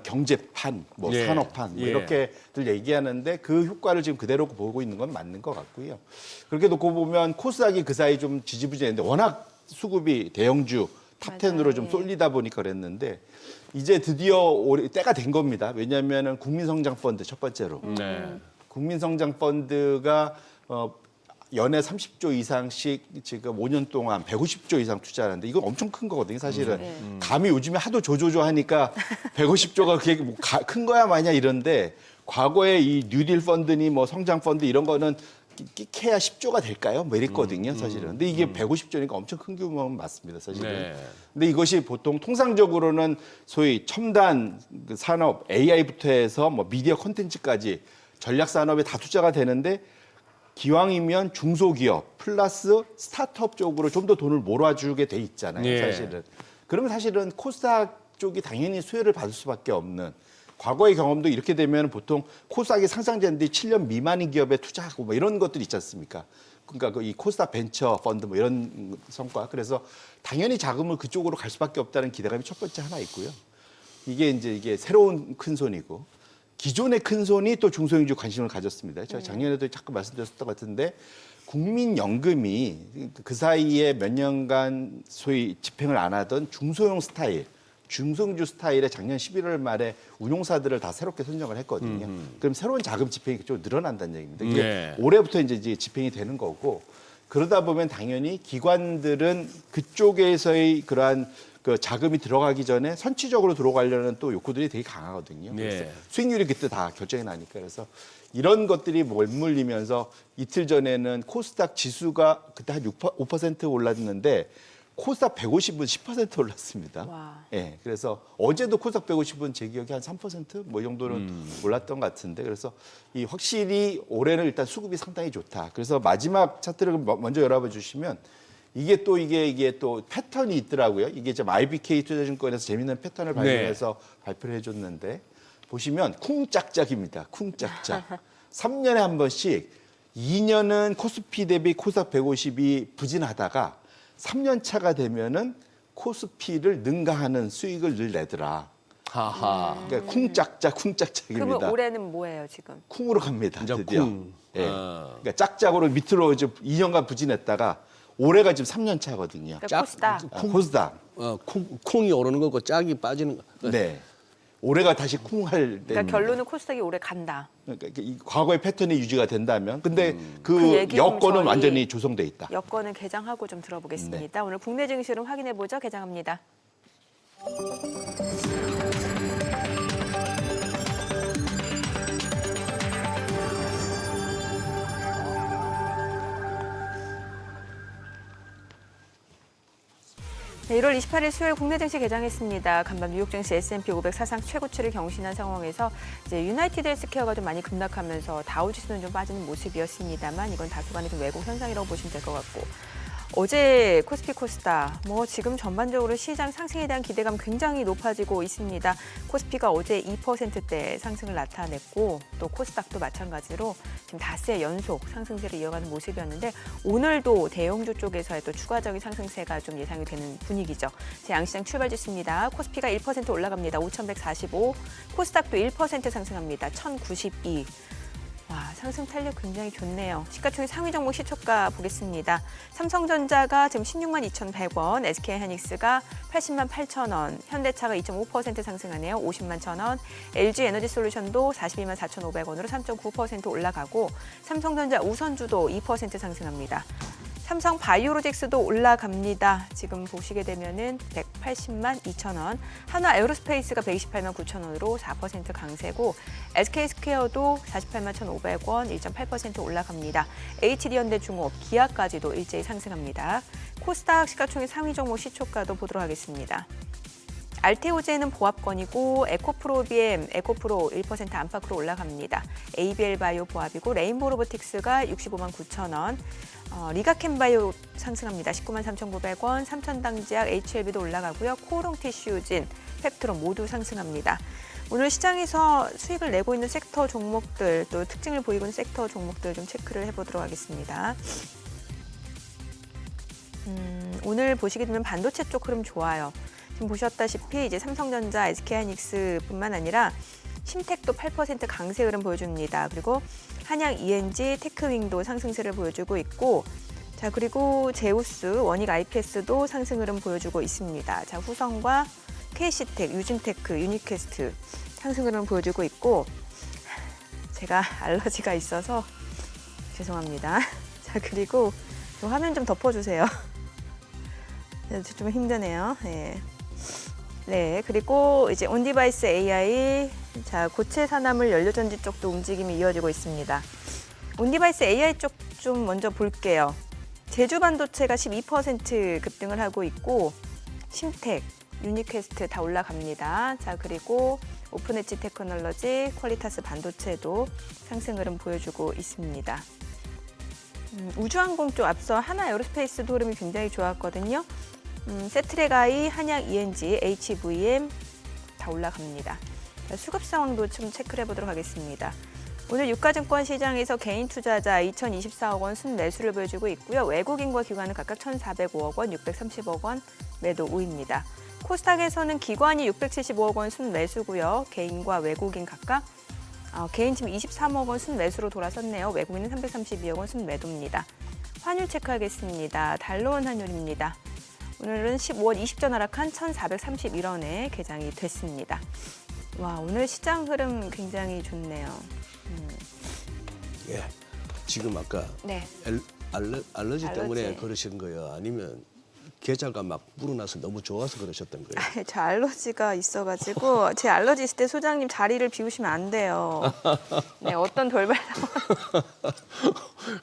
경제판, 뭐 예. 산업판 뭐 예. 이렇게들 얘기하는데 그 효과를 지금 그대로 보고 있는 건 맞는 것 같고요. 그렇게 놓고 보면 코스닥이 그 사이 좀 지지부진했는데 워낙 수급이 대형주 탑10으로 좀 맞아요. 쏠리다 보니까 그랬는데 이제 드디어 때가 된 겁니다. 왜냐하면 국민성장펀드 첫 번째로 네. 국민성장펀드가 연에 30조 이상씩 지금 5년 동안 150조 이상 투자하는데 이건 엄청 큰 거거든요, 사실은. 감히 요즘에 하도 조조조 하니까 150조가 그게 뭐 큰 거야 마냐 이런데 과거에 이 뉴딜 펀드니 뭐 성장 펀드 이런 거는 끼케야 10조가 될까요? 뭐 이랬거든요, 사실은. 근데 이게 150조니까 엄청 큰 규모는 맞습니다, 사실은. 네. 근데 이것이 보통 통상적으로는 소위 첨단 그 산업 AI부터 해서 뭐 미디어 콘텐츠까지 전략 산업에 다 투자가 되는데 기왕이면 중소기업 플러스 스타트업 쪽으로 좀 더 돈을 몰아주게 돼 있잖아요, 예. 사실은. 그러면 사실은 코스닥 쪽이 당연히 수혜를 받을 수밖에 없는 과거의 경험도 이렇게 되면 보통 코스닥이 상장된 뒤 7년 미만인 기업에 투자하고 뭐 이런 것들 있지 않습니까? 그러니까 이 코스닥 벤처 펀드 뭐 이런 성과. 그래서 당연히 자금을 그쪽으로 갈 수밖에 없다는 기대감이 첫 번째 하나 있고요. 이게 새로운 큰 손이고 기존의 큰 손이 또 중소형주 관심을 가졌습니다. 제가 작년에도 자꾸 말씀드렸던 것 같은데 국민연금이 그 사이에 몇 년간 소위 집행을 안 하던 중소형 스타일, 중소형주 스타일의 작년 11월 말에 운용사들을 다 새롭게 선정을 했거든요. 그럼 새로운 자금 집행이 좀 늘어난다는 얘기입니다. 이게 네. 올해부터 이제 집행이 되는 거고 그러다 보면 당연히 기관들은 그쪽에서의 그러한 그 자금이 들어가기 전에 선취적으로 들어가려는 또 욕구들이 되게 강하거든요. 그래서 네. 수익률이 그때 다 결정이 나니까 그래서 이런 것들이 맞물리면서 이틀 전에는 코스닥 지수가 그때 한 5% 올랐는데 코스닥 150은 10% 올랐습니다. 와. 예, 그래서 어제도 코스닥 150은 제 기억에 한 3%뭐 이 정도는 올랐던 것 같은데 그래서 이 확실히 올해는 일단 수급이 상당히 좋다. 그래서 마지막 차트를 먼저 열어봐 주시면 이게 또 패턴이 있더라고요. 이게 지금 IBK 투자증권에서 재밌는 패턴을 발견해서 발표를 해줬는데 보시면 쿵짝짝입니다. 쿵짝짝. 3년에 한 번씩 2년은 코스피 대비 코스닥 150이 부진하다가 3년 차가 되면은 코스피를 능가하는 수익을 늘 내더라. 하하. 그러니까 쿵짝짝입니다. 그러면 올해는 뭐예요 지금? 쿵으로 갑니다. 이제 드디어. 쿵. 예. 아. 그러니까 짝짝으로 밑으로 이제 2년간 부진했다가 올해가 지금 3년 차거든요. 그러니까 코스닥. 코스닥. 쿵이 오르는 거고 짝이 빠지는 거. 네. 올해가 다시 쿵할 때. 그러니까 결론은 코스닥이 올해 간다. 그러니까 이 과거의 패턴이 유지가 된다면, 근데 그 그 얘기 좀 여건은 저희 완전히 조성돼 있다. 여건은 개장하고 좀 들어보겠습니다. 네. 오늘 국내 증시를 확인해 보죠. 개장합니다. 네, 1월 28일 수요일 국내 증시 개장했습니다. 간밤 뉴욕 증시 S&P 500 사상 최고치를 경신한 상황에서 이제 유나이티드 헬스케어가 좀 많이 급락하면서 다우 지수는 좀 빠지는 모습이었습니다만 이건 다소간의 좀 왜곡 현상이라고 보시면 될 것 같고 어제 코스피 코스닥 지금 전반적으로 시장 상승에 대한 기대감 굉장히 높아지고 있습니다. 코스피가 어제 2%대 상승을 나타냈고 또 코스닥도 마찬가지로 지금 닷새 연속 상승세를 이어가는 모습이었는데 오늘도 대형주 쪽에서의 또 추가적인 상승세가 좀 예상이 되는 분위기죠. 제 양시장 출발지수입니다. 코스피가 1% 올라갑니다. 5,145. 코스닥도 1% 상승합니다. 1,092. 와, 상승 탄력 굉장히 좋네요. 시가총액 상위 종목 시초가 보겠습니다. 삼성전자가 지금 16만 2,100원, SK하이닉스가 80만 8천원, 현대차가 2.5% 상승하네요. 50만 1,000원, LG에너지솔루션도 42만 4,500원으로 3.9% 올라가고 삼성전자 우선주도 2% 상승합니다. 삼성 바이오로직스도 올라갑니다. 지금 보시게 되면은 180만 2천원, 한화 에어로스페이스가 128만 9천원으로 4% 강세고 SK스퀘어도 48만 1,500원, 1.8% 올라갑니다. HD현대중업, 기아까지도 일제히 상승합니다. 코스닥 시가총액 상위 종목 시초가도 보도록 하겠습니다. 알테오제는 보합권이고 에코프로비엠, 에코프로 1% 안팎으로 올라갑니다. ABL바이오 보합이고 레인보우 로보틱스가 65만 9천원, 리가캠바이오 상승합니다. 19만 3,900원, 삼천당제약, HLB도 올라가고요. 코오롱티슈진, 펩트론 모두 상승합니다. 오늘 시장에서 수익을 내고 있는 섹터 종목들, 또 특징을 보이고 있는 섹터 종목들 좀 체크를 해보도록 하겠습니다. 오늘 보시게 되면 반도체 쪽 흐름 좋아요. 지금 보셨다시피 이제 삼성전자, SK하이닉스뿐만 아니라 심텍도 8% 강세 흐름 보여줍니다. 그리고 한양 ENG, 테크윙도 상승세를 보여주고 있고, 자 그리고 제우스, 원익 IPS도 상승 흐름 보여주고 있습니다. 자 후성과 KC텍, 유진테크, 유니퀘스트 상승 흐름 보여주고 있고, 제가 알러지가 있어서 죄송합니다. 자 그리고 화면 좀 덮어주세요. 좀 힘드네요. 네, 그리고 이제 온디바이스 AI, 자 고체 산화물 연료전지 쪽도 움직임이 이어지고 있습니다. 온디바이스 AI 쪽 좀 먼저 볼게요. 제주 반도체가 12% 급등을 하고 있고, 심텍, 유니퀘스트 다 올라갑니다. 자 그리고 오픈 엣지 테크놀로지, 퀄리타스 반도체도 상승 흐름 보여주고 있습니다. 우주항공 쪽 앞서 한화 에어로스페이스도 흐름이 굉장히 좋았거든요. 세트레가이, 한양 ENG, HVM 다 올라갑니다. 수급 상황도 좀 체크를 해보도록 하겠습니다. 오늘 유가증권 시장에서 개인 투자자 2,024억 원 순매수를 보여주고 있고요. 외국인과 기관은 각각 1,405억 원, 630억 원 매도 우입니다. 코스닥에서는 기관이 675억 원 순매수고요. 개인과 외국인 각각 개인 지금 23억 원 순매수로 돌아섰네요. 외국인은 332억 원 순매도입니다. 환율 체크하겠습니다. 달러 원 환율입니다. 오늘은 15월 20전 하락한 1,431원에 개장이 됐습니다. 와, 오늘 시장 흐름 굉장히 좋네요. 예, 지금 아까 네. 알러지 때문에 그러신 거예요? 아니면 계좌가 막 불어나서 너무 좋아서 그러셨던 거예요? 저 알러지가 있어가지고 제 알러지 있을 때 소장님 자리를 비우시면 안 돼요. 네, 어떤 돌발 상황.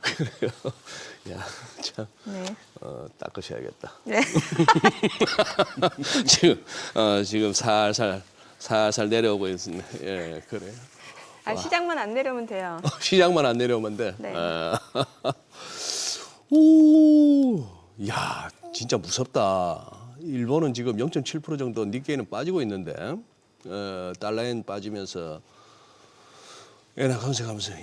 그래요? 야, 참. 네. 닦으셔야겠다. 네. 지금 살살 내려오고 있습니다. 예, 그래요. 시장만 안 내려오면 돼요. 시장만 안 내려오면 돼. 네. 오, 야, 진짜 무섭다. 일본은 지금 0.7% 정도 니케이는 빠지고 있는데, 달러엔 빠지면서 엔화 강세하면서.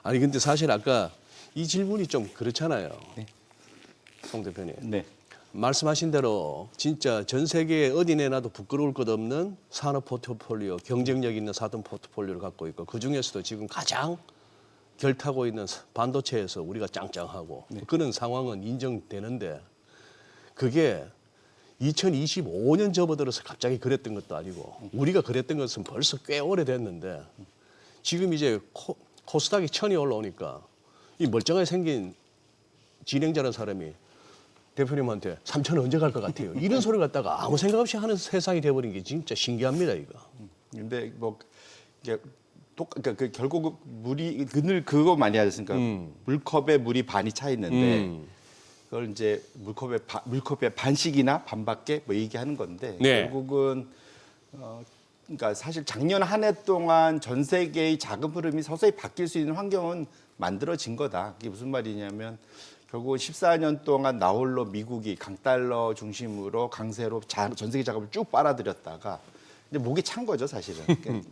아니 근데 사실 아까 이 질문이 좀 그렇잖아요. 네. 송 대표님. 네. 말씀하신 대로 진짜 전 세계에 어디 내놔도 부끄러울 것 없는 산업 포트폴리오, 경쟁력 있는 산업 포트폴리오를 갖고 있고, 그중에서도 지금 가장 결타고 있는 반도체에서 우리가 짱짱하고 그런 상황은 인정되는데, 그게 2025년 접어들어서 갑자기 그랬던 것도 아니고 우리가 그랬던 것은 벌써 꽤 오래됐는데, 지금 이제 코스닥이 1,000이 올라오니까 이 멀쩡하게 생긴 진행자라는 사람이 대표님한테 3,000 언제 갈 것 같아요? 이런 소리를 갖다가 아무 생각 없이 하는 세상이 돼버린 게 진짜 신기합니다, 이거. 근데 뭐 이게 그러니까 결국 물이 늘 그거 많이 하지 않습니까? 물컵에 물이 반이 차 있는데 그걸 이제 물컵의 반씩이나 반밖에 뭐 얘기하는 건데, 네. 결국은 그러니까 사실 작년 한 해 동안 전 세계의 자금 흐름이 서서히 바뀔 수 있는 환경은 만들어진 거다. 그게 무슨 말이냐면 결국 14년 동안 나홀로 미국이 강달러 중심으로 강세로 전 세계 자금을 쭉 빨아들였다가 이제 목이 찬 거죠, 사실은.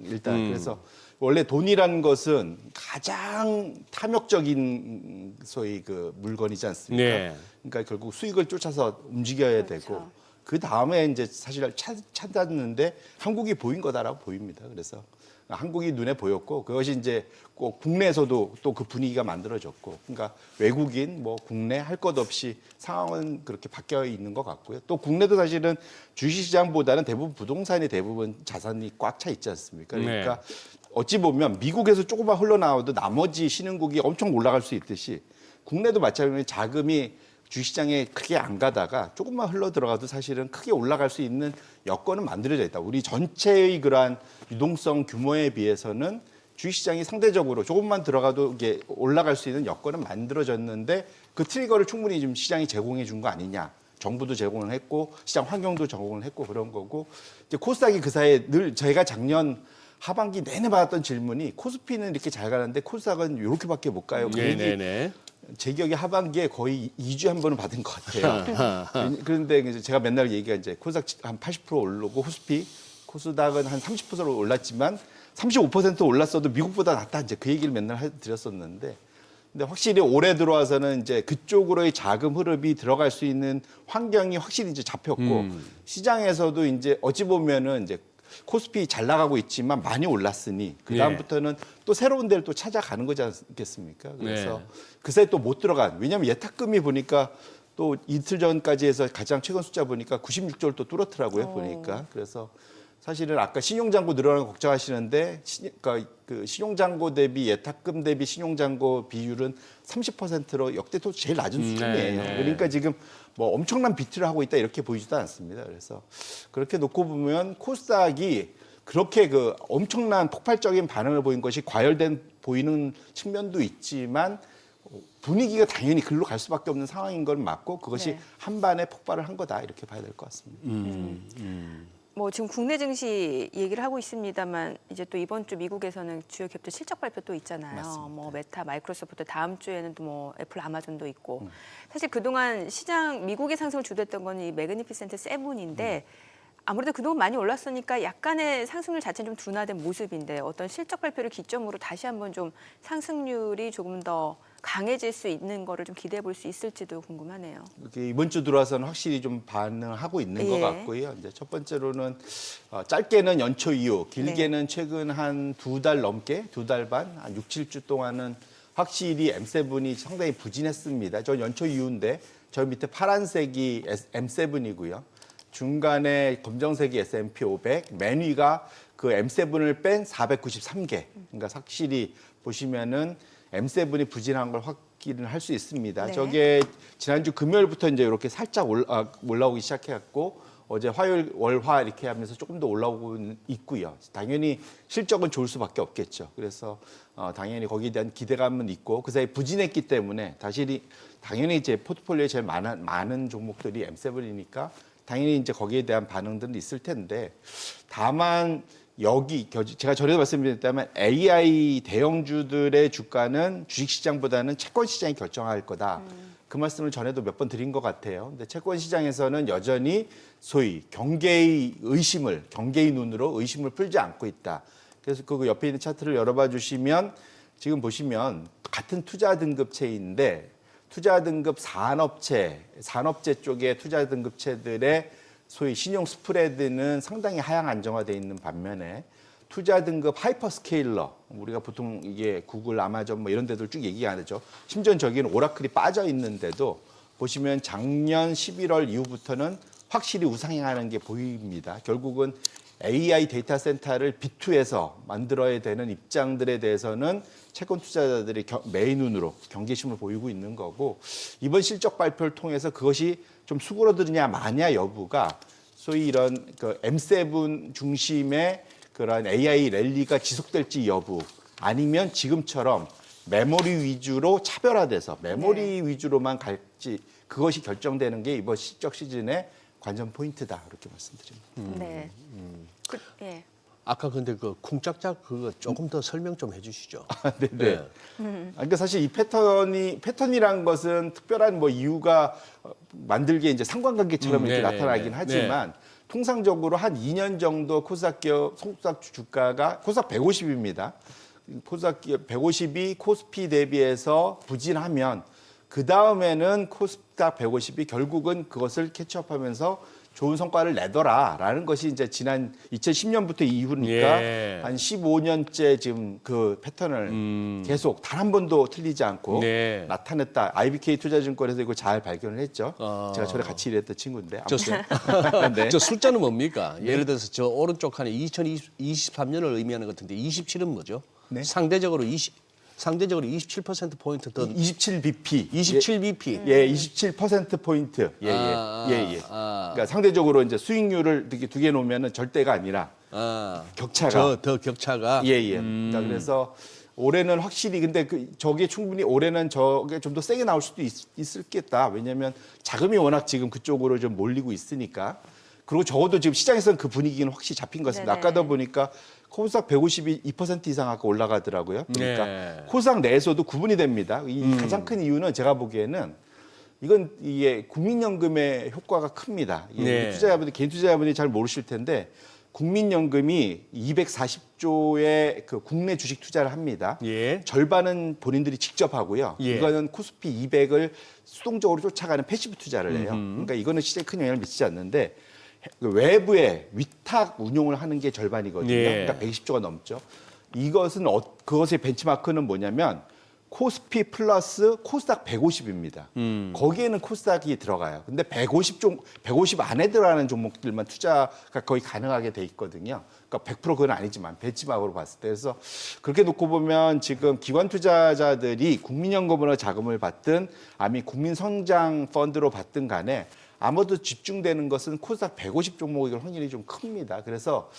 일단 그래서 원래 돈이라는 것은 가장 탐욕적인 소위 그 물건이지 않습니까? 네. 그러니까 결국 수익을 쫓아서 움직여야 되고 그 다음에 이제 사실 찾았는데 한국이 보인 거다라고 보입니다. 그래서 한국이 눈에 보였고 그것이 이제 꼭 국내에서도 또 그 분위기가 만들어졌고 그러니까 외국인 뭐 국내 할 것 없이 상황은 그렇게 바뀌어 있는 것 같고요. 또 국내도 사실은 주식시장보다는 대부분 부동산이 대부분 자산이 꽉 차 있지 않습니까? 그러니까 어찌 보면 미국에서 조금만 흘러나와도 나머지 신흥국이 엄청 올라갈 수 있듯이 국내도 마찬가지로 자금이 주식시장에 크게 안 가다가 조금만 흘러 들어가도 사실은 크게 올라갈 수 있는 여건은 만들어져 있다. 우리 전체의 그러한 유동성 규모에 비해서는 주식시장이 상대적으로 조금만 들어가도 이게 올라갈 수 있는 여건은 만들어졌는데 그 트리거를 충분히 지금 시장이 제공해 준 거 아니냐. 정부도 제공을 했고 시장 환경도 제공을 했고 그런 거고 이제 코스닥이 그 사이에 늘 제가 작년 하반기 내내 받았던 질문이 코스피는 이렇게 잘 가는데 코스닥은 이렇게밖에 못 가요. 그 얘기 제 기억에 하반기에 거의 2주에 한 번은 받은 것 같아요. 그런데 이제 제가 맨날 얘기가 이제 코스닥 한 80% 오르고 코스닥은 한 30% 올랐지만 35% 올랐어도 미국보다 낫다 이제 그 얘기를 맨날 드렸었는데 근데 확실히 올해 들어와서는 이제 그쪽으로의 자금 흐름이 들어갈 수 있는 환경이 확실히 이제 잡혔고 시장에서도 이제 어찌 보면은 이제 코스피 잘 나가고 있지만 많이 올랐으니 그 다음부터는 또 새로운 데를 또 찾아가는 거지 않겠습니까? 그래서 그새 또 못 들어간 왜냐하면 예탁금이 보니까 또 이틀 전까지 해서 가장 최근 숫자 보니까 96조를 또 뚫었더라고요 보니까 그래서 사실은 아까 신용잔고 늘어나는 거 걱정하시는데 그러니까 그 신용잔고 대비 예탁금 대비 신용잔고 비율은 30%로 역대 또 제일 낮은 수준이에요. 그러니까 지금 뭐 엄청난 비트를 하고 있다 이렇게 보이지도 않습니다. 그래서 그렇게 놓고 보면 코스닥이 그렇게 그 엄청난 폭발적인 반응을 보인 것이 과열된 보이는 측면도 있지만 분위기가 당연히 글로 갈 수밖에 없는 상황인 건 맞고 그것이 한 반에 폭발을 한 거다 이렇게 봐야 될 것 같습니다. 뭐 지금 국내 증시 얘기를 하고 있습니다만 이제 또 이번 주 미국에서는 주요 기업들 실적 발표 또 있잖아요. 맞습니다. 뭐 메타, 마이크로소프트 다음 주에는 또 뭐 애플, 아마존도 있고 사실 그동안 시장 미국의 상승을 주도했던 건 이 매그니피센트 세븐인데 아무래도 그동안 많이 올랐으니까 약간의 상승률 자체는 좀 둔화된 모습인데 어떤 실적 발표를 기점으로 다시 한번 좀 상승률이 조금 더 강해질 수 있는 거를 좀 기대해 볼 수 있을지도 궁금하네요. 이번 주 들어와서는 확실히 좀 반응하고 있는 것 같고요. 이제 첫 번째로는 짧게는 연초 이후, 길게는 최근 한 2달 넘게, 2달 반, 한 6, 7주 동안은 확실히 M7이 상당히 부진했습니다. 저 연초 이후인데 저 밑에 파란색이 M7이고요. 중간에 검정색이 S&P 500, 맨 위가 그 M7을 뺀 493개. 그러니까 확실히 보시면은 M7이 부진한 걸 확인을 할 수 있습니다. 저게 지난주 금요일부터 이제 이렇게 살짝 올라오기 시작해갖고 어제 화요일, 월, 화 이렇게 하면서 조금 더 올라오고 있고요. 당연히 실적은 좋을 수밖에 없겠죠. 그래서 당연히 거기에 대한 기대감은 있고 그 사이 부진했기 때문에 당연히 이제 포트폴리오에 제일 많은 종목들이 M7이니까 당연히 이제 거기에 대한 반응들은 있을 텐데 다만 제가 전에도 말씀드렸다면 AI 대형주들의 주가는 주식시장보다는 채권시장이 결정할 거다. 그 말씀을 전에도 몇 번 드린 것 같아요. 근데 채권시장에서는 여전히 소위 경계의 눈으로 의심을 풀지 않고 있다. 그래서 그 옆에 있는 차트를 열어봐 주시면 지금 보시면 같은 투자 등급체인데 투자 등급 산업체 쪽의 투자 등급체들의 소위 신용 스프레드는 상당히 하향 안정화되어 있는 반면에 투자 등급 하이퍼스케일러 우리가 보통 이게 구글, 아마존 뭐 이런 데들 쭉 얘기 안 하죠. 심지어 저기는 오라클이 빠져 있는데도 보시면 작년 11월 이후부터는 확실히 우상향하는 게 보입니다. 결국은 AI 데이터 센터를 B2에서 만들어야 되는 입장들에 대해서는 채권 투자자들이 매의 눈으로 경계심을 보이고 있는 거고 이번 실적 발표를 통해서 그것이 좀 수그러드느냐 마냐 여부가 소위 이런 그 M7 중심의 그런 AI 랠리가 지속될지 여부 아니면 지금처럼 메모리 위주로 차별화돼서 메모리 위주로만 갈지 그것이 결정되는 게 이번 실적 시즌의 관전 포인트다 이렇게 말씀드립니다. 네. 예. 아까 근데 그 쿵짝짝 그거 조금 더 설명 좀 해주시죠. 네네. 그러니까 사실 이 패턴이란 것은 특별한 뭐 이유가 만들기에 이제 상관관계처럼 이렇게 네네. 나타나긴 하지만 통상적으로 한 2년 정도 코스닥 주가가 코스닥 150입니다. 코스닥 150이 코스피 대비해서 부진하면 그 다음에는 코스닥 150이 결국은 그것을 캐치업하면서 좋은 성과를 내더라라는 것이 이제 지난 2010년부터 이후니까 예. 한 15년째 지금 그 패턴을 계속 단 한 번도 틀리지 않고 네. 나타냈다. IBK 투자증권에서 이걸 잘 발견을 했죠. 제가 전에 같이 일했던 친구인데. 아무튼. 네. 저 숫자는 뭡니까? 예를 들어서 저 오른쪽 칸에 2023년을 의미하는 것 같은데 27은 뭐죠? 네. 상대적으로 27% 더 27bp. 27bp. 예, 27% 포인트. 예. 그러니까 상대적으로 이제 수익률을 이렇게 두 개 놓으면은 절대가 아니라 격차가 더 격차가 그러니까 그래서 올해는 확실히 근데 저게 충분히 올해는 저게 좀 더 세게 나올 수도 있을겠다. 왜냐하면 자금이 워낙 지금 그쪽으로 좀 몰리고 있으니까. 그리고 적어도 지금 시장에서는 그 분위기는 확실히 잡힌 것 같습니다. 네네. 아까도 보니까 코스닥 150이 2% 이상 아까 올라가더라고요. 그러니까 네. 코스닥 내에서도 구분이 됩니다. 이 가장 큰 이유는 제가 보기에는 이건 이게 국민연금의 효과가 큽니다. 네. 우리 투자자분들 개인 투자자분이 잘 모르실 텐데 국민연금이 240조의 그 국내 주식 투자를 합니다. 예. 절반은 본인들이 직접 하고요. 예. 이거는 코스피 200을 수동적으로 쫓아가는 패시브 투자를 해요. 그러니까 이거는 시장에 큰 영향을 미치지 않는데 외부에 위탁 운용을 하는 게 절반이거든요. 예. 그러니까 120조가 넘죠. 이것은 그것의 벤치마크는 뭐냐면 코스피 플러스 코스닥 150입니다. 거기에는 코스닥이 들어가요. 근데 150 안에 들어가는 종목들만 투자가 거의 가능하게 돼 있거든요. 그러니까 100% 그건 아니지만 벤치마크로 봤을 때. 그래서 그렇게 놓고 보면 지금 기관 투자자들이 국민연금으로 자금을 받든 아니 국민성장 펀드로 받든 간에 아무도 집중되는 것은 코스닥 150 종목일 확률이 좀 큽니다. 그래서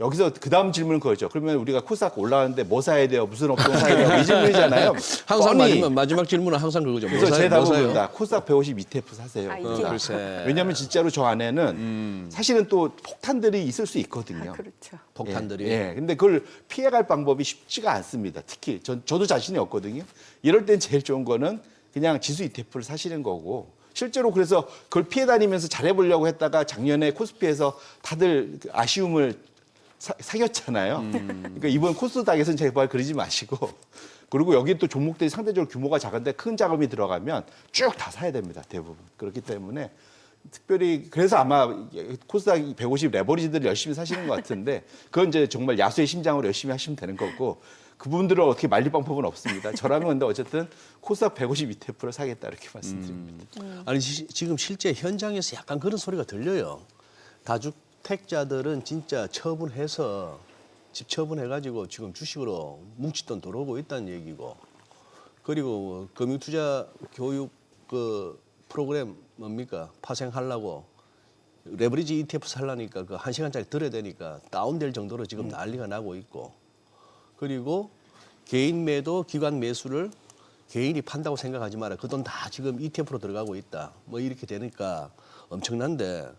여기서 그 다음 질문은 그거죠. 그러면 우리가 코스닥 올라가는데 뭐 사야 돼요? 무슨 업종 사야 돼요? 이 질문이잖아요. 항상 뻔히. 마지막 질문은 항상 그거죠. 그래서 제 뭐 답은 사요? 뭡니다. 코스닥 150 ETF 사세요. ETF. 글쎄. 왜냐하면 진짜로 저 안에는 사실은 또 폭탄들이 있을 수 있거든요. 그렇죠. 폭탄들이. 예. 근데 그걸 피해갈 방법이 쉽지가 않습니다. 특히 저도 자신이 없거든요. 이럴 땐 제일 좋은 거는 그냥 지수 ETF를 사시는 거고 실제로 그래서 그걸 피해 다니면서 잘해보려고 했다가 작년에 코스피에서 다들 아쉬움을 사겼잖아요. 그러니까 이번 코스닥에서는 제발 그러지 마시고 그리고 여기 또 종목들이 상대적으로 규모가 작은데 큰 자금이 들어가면 쭉 다 사야 됩니다. 대부분. 그렇기 때문에 특별히 그래서 아마 코스닥 150 레버리지들을 열심히 사시는 것 같은데 그건 이제 정말 야수의 심장으로 열심히 하시면 되는 거고 그분들을 어떻게 말릴 방법은 없습니다. 저라면 근데 어쨌든 코스닥 150 ETF를 사겠다 이렇게 말씀드립니다. 아니 지금 실제 현장에서 약간 그런 소리가 들려요. 다주택자들은 진짜 처분해서 집 처분해가지고 지금 주식으로 뭉치돈 들어오고 있다는 얘기고 그리고 금융투자 교육 그 프로그램 뭡니까 파생하려고 레버리지 ETF 살라니까 그 1시간짜리 들어야 되니까 다운될 정도로 지금 난리가 나고 있고 그리고 개인 매도 기관 매수를 개인이 판다고 생각하지 마라. 그 돈 다 지금 ETF로 들어가고 있다. 뭐 이렇게 되니까 엄청난데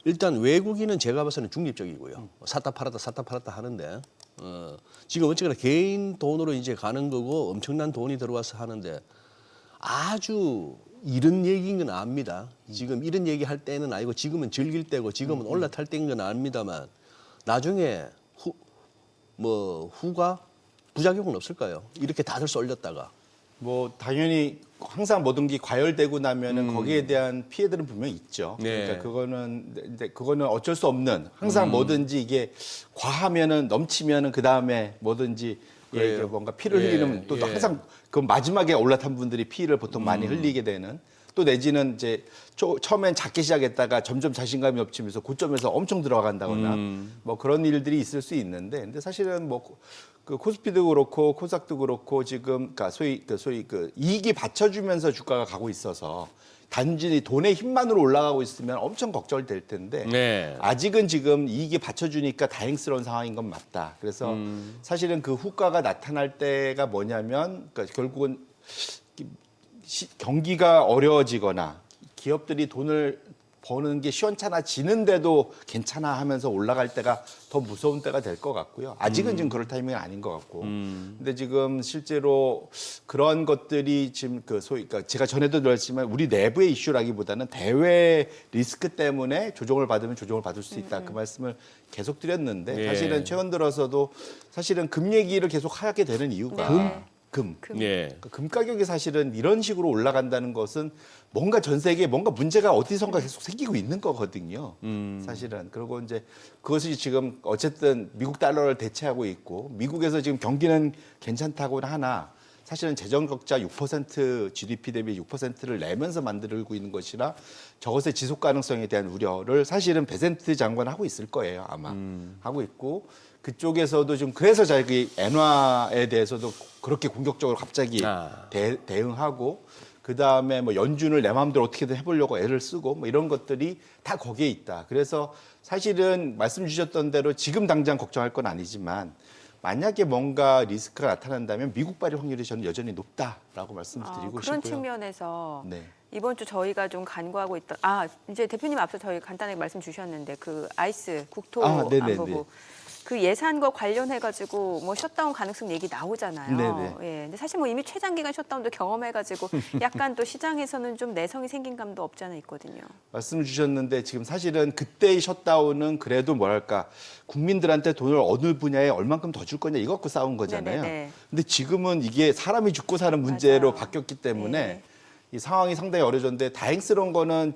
일단 외국인은 제가 봐서는 중립적이고요. 샀다 팔았다 하는데 지금 어쨌거나 개인 돈으로 이제 가는 거고 엄청난 돈이 들어와서 하는데 아주 이런 얘기인 건 압니다. 지금 이런 얘기 할 때는 아니고 지금은 즐길 때고 지금은 올라탈 때인 건 압니다만 나중에 후가 부작용은 없을까요? 이렇게 다들 쏠렸다가. 뭐 당연히 항상 모든 게 과열되고 나면은 거기에 대한 피해들은 분명히 있죠. 네. 그러니까 그거는 어쩔 수 없는 항상 뭐든지 이게 과하면은 넘치면은 그 다음에 뭐든지 예, 이게 뭔가 피를 흘리는 또 항상 그 마지막에 올라탄 분들이 피를 보통 많이 흘리게 되는 또 내지는 이제 처음엔 작게 시작했다가 점점 자신감이 없치면서 고점에서 엄청 들어간다거나 뭐 그런 일들이 있을 수 있는데 근데 사실은 뭐 그 코스피도 그렇고 코스닥도 그렇고 지금 그러니까 소위 그 이익이 받쳐주면서 주가가 가고 있어서 단지 돈의 힘만으로 올라가고 있으면 엄청 걱정될 텐데 네. 아직은 지금 이익이 받쳐주니까 다행스러운 상황인 건 맞다. 그래서 사실은 그 후가가 나타날 때가 뭐냐면 그러니까 결국은 경기가 어려워지거나 기업들이 돈을 버는 게 시원찮아지는데도 괜찮아 하면서 올라갈 때가 더 무서운 때가 될 것 같고요. 아직은 지금 그럴 타이밍은 아닌 것 같고. 근데 지금 실제로 그런 것들이 지금 그 소위 그러니까 제가 전에도 들었지만 우리 내부의 이슈라기보다는 대외 리스크 때문에 조정을 받으면 조정을 받을 수 있다. 그 말씀을 계속 드렸는데 예. 사실은 최근 들어서도 사실은 금 얘기를 계속 하게 되는 이유가 네. 금. 예. 금 가격이 사실은 이런 식으로 올라간다는 것은 뭔가 전 세계에 뭔가 문제가 어디선가 계속 생기고 있는 거거든요. 사실은. 그리고 이제 그것이 지금 어쨌든 미국 달러를 대체하고 있고 미국에서 지금 경기는 괜찮다고는 하나 사실은 재정 적자 6% GDP 대비 6%를 내면서 만들고 있는 것이라 저것의 지속 가능성에 대한 우려를 사실은 베센트 장관은 하고 있을 거예요. 아마. 하고 있고 그쪽에서도 좀 그래서 자기 엔화에 대해서도 그렇게 공격적으로 갑자기 대응하고 그다음에 뭐 연준을 내 마음대로 어떻게든 해보려고 애를 쓰고 뭐 이런 것들이 다 거기에 있다. 그래서 사실은 말씀 주셨던 대로 지금 당장 걱정할 건 아니지만 만약에 뭔가 리스크가 나타난다면 미국 발의 확률이 저는 여전히 높다라고 말씀드리고 그런 싶고요. 측면에서 네. 이번 주 저희가 좀 간구하고 있던 이제 대표님 앞서 저희 간단하게 말씀 주셨는데 그 아이스 국토 네네네. 안보부 그 예산과 관련해 가지고 뭐 셧다운 가능성 얘기 나오잖아요. 네네. 예. 근데 사실 뭐 이미 최장기간 셧다운도 경험해 가지고 약간 또 시장에서는 좀 내성이 생긴 감도 없지 않아 있거든요. 말씀 주셨는데 지금 사실은 그때의 셧다운은 그래도 뭐랄까 국민들한테 돈을 어느 분야에 얼만큼 더 줄 거냐 이거 갖고 싸운 거잖아요. 네네네. 근데 지금은 이게 사람이 죽고 사는 문제로 맞아요. 바뀌었기 때문에 네. 이 상황이 상당히 어려졌는데 다행스러운 거는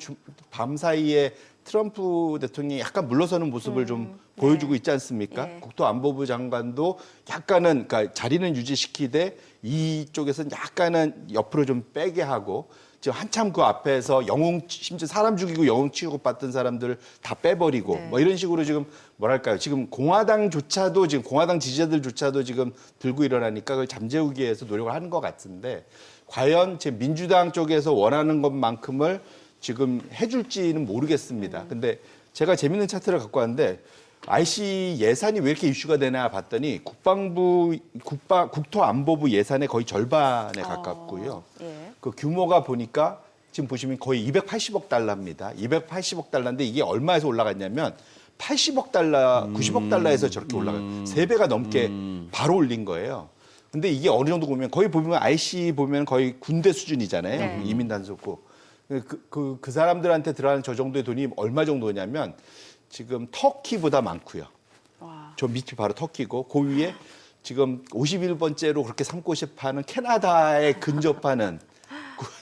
밤 사이에 트럼프 대통령이 약간 물러서는 모습을 좀 보여주고 있지 않습니까? 예. 국토안보부 장관도 약간은 그러니까 자리는 유지시키되 이쪽에서는 약간은 옆으로 좀 빼게 하고 지금 한참 그 앞에서 심지어 사람 죽이고 영웅 취급받던 사람들을 다 빼버리고 네. 뭐 이런 식으로 지금 뭐랄까요? 지금 공화당조차도 지금 공화당 지지자들조차도 지금 들고 일어나니까 그걸 잠재우기 위해서 노력을 하는 것 같은데 과연 지금 민주당 쪽에서 원하는 것만큼을 지금 해줄지는 모르겠습니다. 근데 제가 재밌는 차트를 갖고 왔는데 IC 예산이 왜 이렇게 이슈가 되나 봤더니 국토안보부 예산의 거의 절반에 가깝고요. 예. 그 규모가 보니까 지금 보시면 거의 280억 달러입니다. 280억 달러인데 이게 얼마에서 올라갔냐면 80억 달러, 90억 달러에서 저렇게 올라가요. 3배가 넘게 바로 올린 거예요. 근데 이게 어느 정도 보면 거의 보면 IC 보면 거의 군대 수준이잖아요. 네. 이민 단속국. 그 사람들한테 들어가는 저 정도의 돈이 얼마 정도냐면 지금 터키보다 많고요. 와. 저 밑이 바로 터키고 그 위에 지금 51번째로 그렇게 삼고 싶어하는 캐나다에 근접하는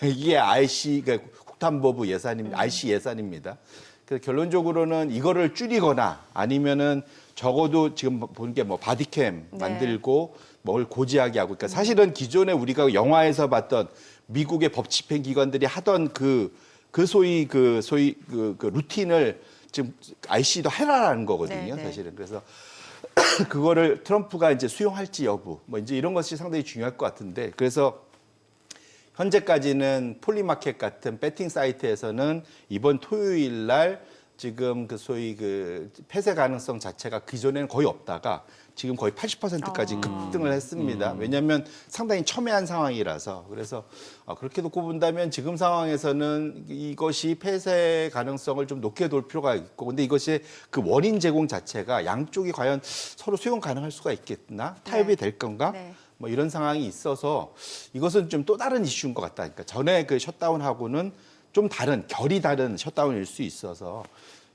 이게 IC 그러니까 국토안보부 예산입니다. IC 예산입니다. 그래서 결론적으로는 이거를 줄이거나 아니면은 적어도 지금 보는 게 뭐 바디캠 네. 만들고 뭘 고지하게 하고 그러니까 사실은 기존에 우리가 영화에서 봤던 미국의 법 집행 기관들이 하던 그 소위 그 루틴을 지금 IC도 해라라는 거거든요, 네, 네. 사실은. 그래서 그거를 트럼프가 이제 수용할지 여부, 뭐 이제 이런 것이 상당히 중요할 것 같은데, 그래서 현재까지는 폴리마켓 같은 배팅 사이트에서는 이번 토요일 날 지금 그 소위 그 폐쇄 가능성 자체가 기존에는 거의 없다가 지금 거의 80%까지 급등을 했습니다. 왜냐하면 상당히 첨예한 상황이라서. 그래서 그렇게 놓고 본다면 지금 상황에서는 이것이 폐쇄 가능성을 좀 높게 둘 필요가 있고, 근데 이것이 그 원인 제공 자체가 양쪽이 과연 서로 수용 가능할 수가 있겠나? 타협이 될 건가? 네. 뭐 이런 상황이 있어서 이것은 좀 또 다른 이슈인 것 같다. 그러니까 전에 그 셧다운하고는 좀 다른, 결이 다른 셧다운일 수 있어서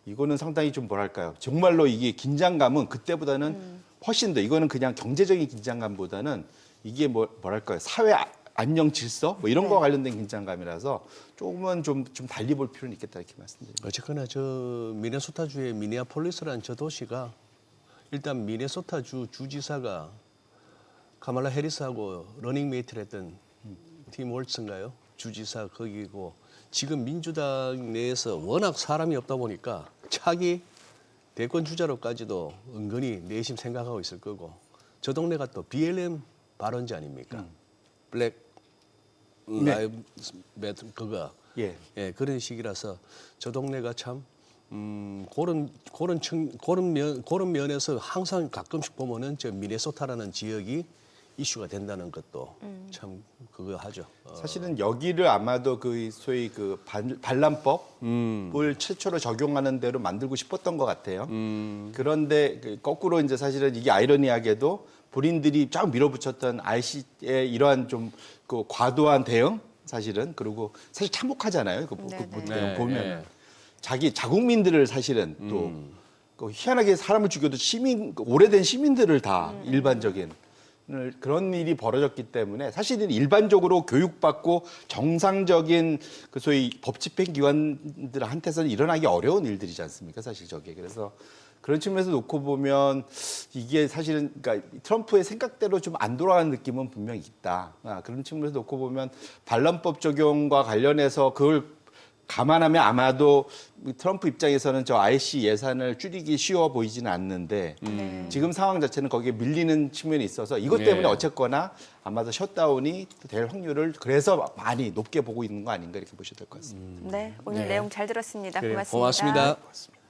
이거는 상당히 좀 뭐랄까요. 정말로 이게 긴장감은 그때보다는 훨씬 더 이거는 그냥 경제적인 긴장감보다는 이게 뭐랄까요. 사회 안녕 질서 뭐 이런 거와 관련된 긴장감이라서 조금은 좀 달리 볼 필요는 있겠다 이렇게 말씀드립니다. 어쨌거나 저 미네소타주의 미니아폴리스라는 저 도시가 일단 미네소타주 주지사가 카말라 해리스하고 러닝메이트를 했던 팀 월츠인가요? 주지사 거기고 지금 민주당 내에서 워낙 사람이 없다 보니까 차기 대권 주자로까지도 은근히 내심 생각하고 있을 거고 저 동네가 또 BLM 발언지 아닙니까? 블랙 라이브 매터 그거 예. 예, 그런 식이라서 저 동네가 참 그런 면에서 항상 가끔씩 보면은 저 미네소타라는 지역이 이슈가 된다는 것도 참 그거 하죠. 사실은 여기를 아마도 그 소위 그 반란법을 최초로 적용하는 대로 만들고 싶었던 것 같아요. 그런데 그 거꾸로 이제 사실은 이게 아이러니하게도 본인들이 쫙 밀어붙였던 RC의 이러한 좀 그 과도한 대응 사실은 그리고 사실 참혹하잖아요. 그 네네. 보면 네. 자기 자국민들을 사실은 또 그 희한하게 사람을 죽여도 오래된 시민들을 다 일반적인 그런 일이 벌어졌기 때문에 사실은 일반적으로 교육받고 정상적인 그 소위 법 집행 기관들한테서는 일어나기 어려운 일들이지 않습니까? 사실 저게. 그래서 그런 측면에서 놓고 보면 이게 사실은 그러니까 트럼프의 생각대로 좀 안 돌아가는 느낌은 분명히 있다. 그런 측면에서 놓고 보면 반란법 적용과 관련해서 그걸 감안하면 아마도 트럼프 입장에서는 저 IC 예산을 줄이기 쉬워 보이지는 않는데 지금 상황 자체는 거기에 밀리는 측면이 있어서 이것 때문에 네. 어쨌거나 아마도 셧다운이 될 확률을 그래서 많이 높게 보고 있는 거 아닌가 이렇게 보셔야 될 것 같습니다. 네, 오늘 네. 내용 잘 들었습니다. 그래요. 고맙습니다. 고맙습니다.